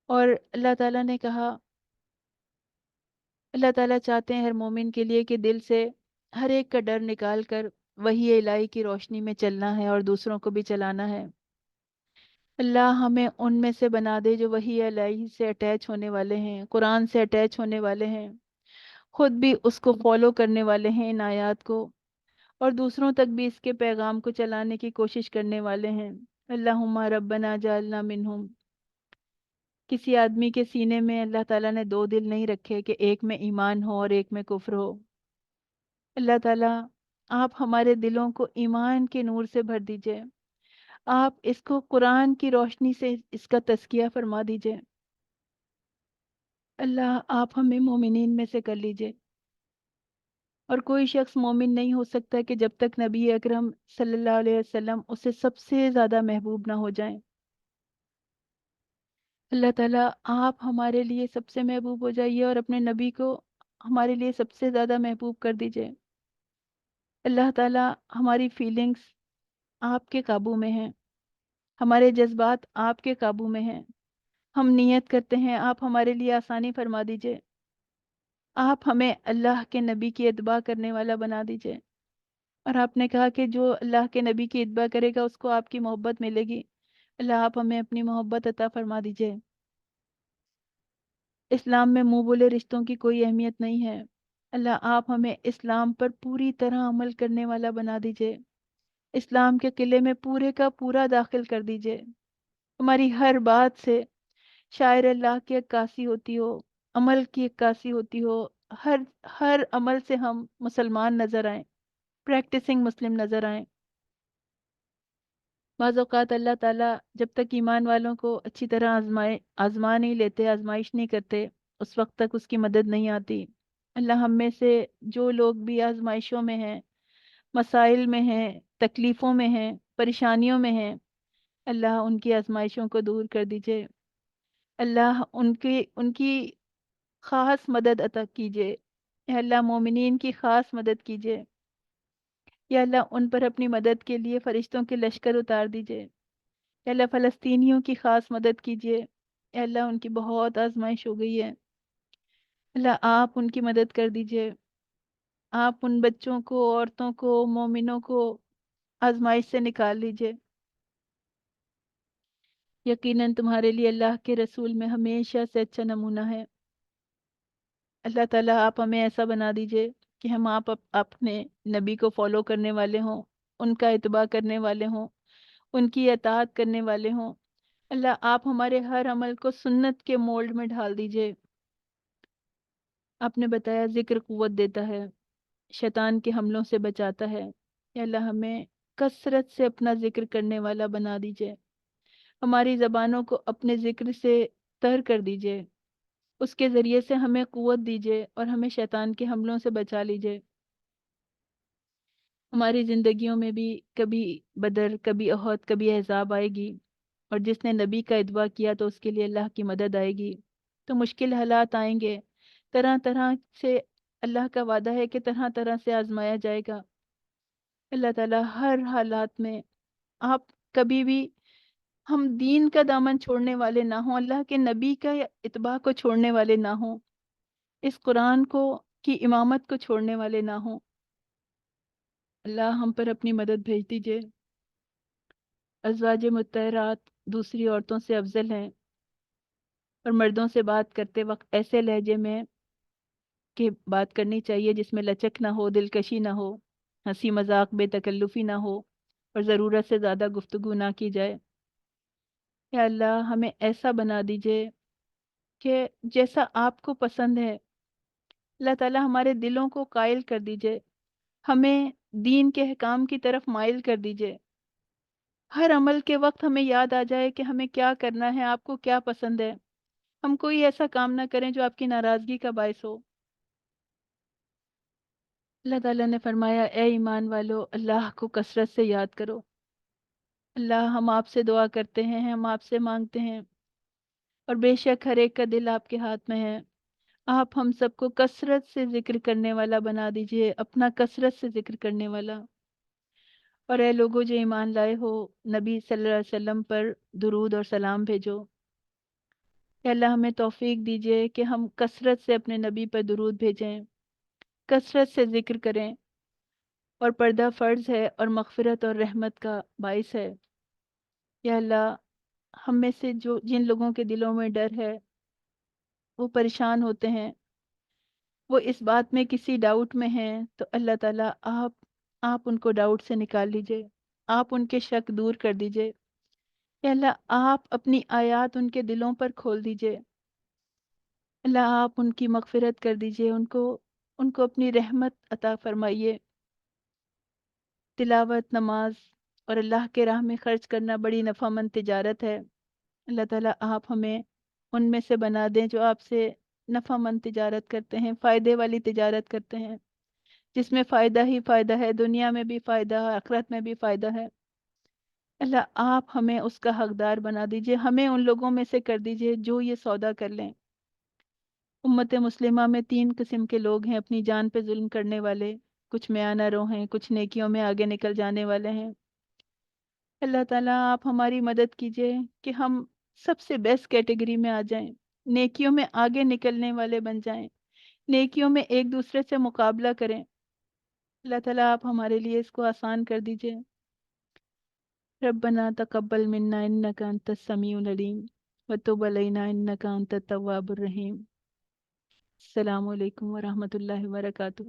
اور اللہ تعالیٰ نے کہا، اللہ تعالیٰ چاہتے ہیں ہر مومن کے لیے کہ دل سے ہر ایک کا ڈر نکال کر وحی الہی کی روشنی میں چلنا ہے اور دوسروں کو بھی چلانا ہے۔ اللہ ہمیں ان میں سے بنا دے جو وحی الہی سے اٹیچ ہونے والے ہیں، قرآن سے اٹیچ ہونے والے ہیں، خود بھی اس کو فالو کرنے والے ہیں ان آیات کو، اور دوسروں تک بھی اس کے پیغام کو چلانے کی کوشش کرنے والے ہیں۔ اللہم ربنا جعلنا منہم۔ کسی آدمی کے سینے میں اللہ تعالیٰ نے دو دل نہیں رکھے کہ ایک میں ایمان ہو اور ایک میں کفر ہو۔ اللہ تعالیٰ آپ ہمارے دلوں کو ایمان کے نور سے بھر دیجئے، آپ اس کو قرآن کی روشنی سے اس کا تزکیہ فرما دیجئے۔ اللہ آپ ہمیں مومنین میں سے کر لیجئے۔ اور کوئی شخص مومن نہیں ہو سکتا کہ جب تک نبی اکرم صلی اللہ علیہ وسلم اسے سب سے زیادہ محبوب نہ ہو جائیں۔ اللہ تعالیٰ آپ ہمارے لیے سب سے محبوب ہو جائیے اور اپنے نبی کو ہمارے لیے سب سے زیادہ محبوب کر دیجئے۔ اللہ تعالیٰ ہماری فیلنگز آپ کے قابو میں ہیں، ہمارے جذبات آپ کے قابو میں ہیں۔ ہم نیت کرتے ہیں، آپ ہمارے لیے آسانی فرما دیجئے۔ آپ ہمیں اللہ کے نبی کی اتباع کرنے والا بنا دیجئے۔ اور آپ نے کہا کہ جو اللہ کے نبی کی اتباع کرے گا اس کو آپ کی محبت ملے گی۔ اللہ آپ ہمیں اپنی محبت عطا فرما دیجئے۔ اسلام میں منہ بولے رشتوں کی کوئی اہمیت نہیں ہے۔ اللہ آپ ہمیں اسلام پر پوری طرح عمل کرنے والا بنا دیجئے۔ اسلام کے قلعے میں پورے کا پورا داخل کر دیجئے۔ ہماری ہر بات سے شاعر اللہ کی عکاسی ہوتی ہو، عمل کی عکاسی ہوتی ہو، ہر ہر عمل سے ہم مسلمان نظر آئیں، پریکٹسنگ مسلم نظر آئیں۔ بعض اوقات اللہ تعالیٰ جب تک ایمان والوں کو اچھی طرح آزما نہیں لیتے، آزمائش نہیں کرتے، اس وقت تک اس کی مدد نہیں آتی۔ اللہ ہم میں سے جو لوگ بھی آزمائشوں میں ہیں، مسائل میں ہیں، تکلیفوں میں ہیں، پریشانیوں میں ہیں، اللہ ان کی آزمائشوں کو دور کر دیجئے۔ اللہ ان کی خاص مدد عطا کیجئے۔ یا اللہ مومنین کی خاص مدد کیجئے۔ یا اللہ ان پر اپنی مدد کے لیے فرشتوں کے لشکر اتار دیجئے۔ یا اللہ فلسطینیوں کی خاص مدد کیجئے۔ یا اللہ ان کی بہت آزمائش ہو گئی ہے، اللہ آپ ان کی مدد کر دیجئے۔ آپ ان بچوں کو، عورتوں کو، مومنوں کو آزمائش سے نکال لیجئے۔ یقیناً تمہارے لیے اللہ کے رسول میں ہمیشہ سے اچھا نمونہ ہے۔ اللہ تعالیٰ آپ ہمیں ایسا بنا دیجئے کہ ہم اپنے نبی کو فالو کرنے والے ہوں، ان کا اتباع کرنے والے ہوں، ان کی اطاعت کرنے والے ہوں۔ اللہ آپ ہمارے ہر عمل کو سنت کے مولڈ میں ڈھال دیجئے۔ آپ نے بتایا ذکر قوت دیتا ہے، شیطان کے حملوں سے بچاتا ہے۔ یا اللہ ہمیں کثرت سے اپنا ذکر کرنے والا بنا دیجئے، ہماری زبانوں کو اپنے ذکر سے تر کر دیجئے، اس کے ذریعے سے ہمیں قوت دیجئے اور ہمیں شیطان کے حملوں سے بچا لیجئے۔ ہماری زندگیوں میں بھی کبھی بدر، کبھی احد، کبھی احزاب آئے گی، اور جس نے نبی کا اتباع کیا تو اس کے لیے اللہ کی مدد آئے گی۔ تو مشکل حالات آئیں گے، طرح طرح سے اللہ کا وعدہ ہے کہ طرح طرح سے آزمایا جائے گا۔ اللہ تعالیٰ ہر حالات میں آپ کبھی بھی ہم دین کا دامن چھوڑنے والے نہ ہوں، اللہ کے نبی کا اتباع کو چھوڑنے والے نہ ہوں، اس قرآن کو کی امامت کو چھوڑنے والے نہ ہوں۔ اللہ ہم پر اپنی مدد بھیج دیجئے۔ ازواج مطہرات دوسری عورتوں سے افضل ہیں، اور مردوں سے بات کرتے وقت ایسے لہجے میں کے بات کرنی چاہیے جس میں لچک نہ ہو، دلکشی نہ ہو، ہنسی مذاق بے تکلفی نہ ہو، اور ضرورت سے زیادہ گفتگو نہ کی جائے۔ یا اللہ ہمیں ایسا بنا دیجئے کہ جیسا آپ کو پسند ہے۔ اللہ تعالیٰ ہمارے دلوں کو قائل کر دیجئے، ہمیں دین کے احکام کی طرف مائل کر دیجئے۔ ہر عمل کے وقت ہمیں یاد آ جائے کہ ہمیں کیا کرنا ہے، آپ کو کیا پسند ہے۔ ہم کوئی ایسا کام نہ کریں جو آپ کی ناراضگی کا باعث ہو۔ اللہ تعالیٰ نے فرمایا اے ایمان والو، اللہ کو کثرت سے یاد کرو۔ اللہ ہم آپ سے دعا کرتے ہیں، ہم آپ سے مانگتے ہیں، اور بے شک ہر ایک کا دل آپ کے ہاتھ میں ہے۔ آپ ہم سب کو کثرت سے ذکر کرنے والا بنا دیجئے، اپنا کثرت سے ذکر کرنے والا۔ اور اے لوگو جو ایمان لائے ہو، نبی صلی اللہ علیہ وسلم پر درود اور سلام بھیجو۔ اے اللہ ہمیں توفیق دیجئے کہ ہم کثرت سے اپنے نبی پر درود بھیجیں، کثرت سے ذکر کریں، اور پردہ فرض ہے اور مغفرت اور رحمت کا باعث ہے۔ یا اللہ ہم میں سے جو جن لوگوں کے دلوں میں ڈر ہے، وہ پریشان ہوتے ہیں، وہ اس بات میں کسی ڈاؤٹ میں ہیں، تو اللہ تعالیٰ آپ ان کو ڈاؤٹ سے نکال لیجئے، آپ ان کے شک دور کر دیجئے۔ یا اللہ آپ اپنی آیات ان کے دلوں پر کھول دیجئے۔ اللہ آپ ان کی مغفرت کر دیجئے، ان کو اپنی رحمت عطا فرمائیے۔ تلاوت، نماز اور اللہ کے راہ میں خرچ کرنا بڑی نفع مند تجارت ہے۔ اللہ تعالیٰ آپ ہمیں ان میں سے بنا دیں جو آپ سے نفع مند تجارت کرتے ہیں، فائدے والی تجارت کرتے ہیں، جس میں فائدہ ہی فائدہ ہے، دنیا میں بھی فائدہ ہے، آخرت میں بھی فائدہ ہے۔ اللہ آپ ہمیں اس کا حقدار بنا دیجئے، ہمیں ان لوگوں میں سے کر دیجئے جو یہ سودا کر لیں۔ امت مسلمہ میں 3 قسم کے لوگ ہیں اپنی جان پہ ظلم کرنے والے، کچھ میانہ رو ہیں، کچھ نیکیوں میں آگے نکل جانے والے ہیں۔ اللہ تعالیٰ آپ ہماری مدد کیجئے کہ ہم سب سے بیسٹ کیٹیگری میں آ جائیں، نیکیوں میں آگے نکلنے والے بن جائیں، نیکیوں میں ایک دوسرے سے مقابلہ کریں۔ اللہ تعالیٰ آپ ہمارے لیے اس کو آسان کر دیجئے۔ ربنا تقبل منا انک انت السمیع العلیم وتب علینا انک انت التواب الرحیم۔ السلام علیکم ورحمۃ اللہ وبرکاتہ۔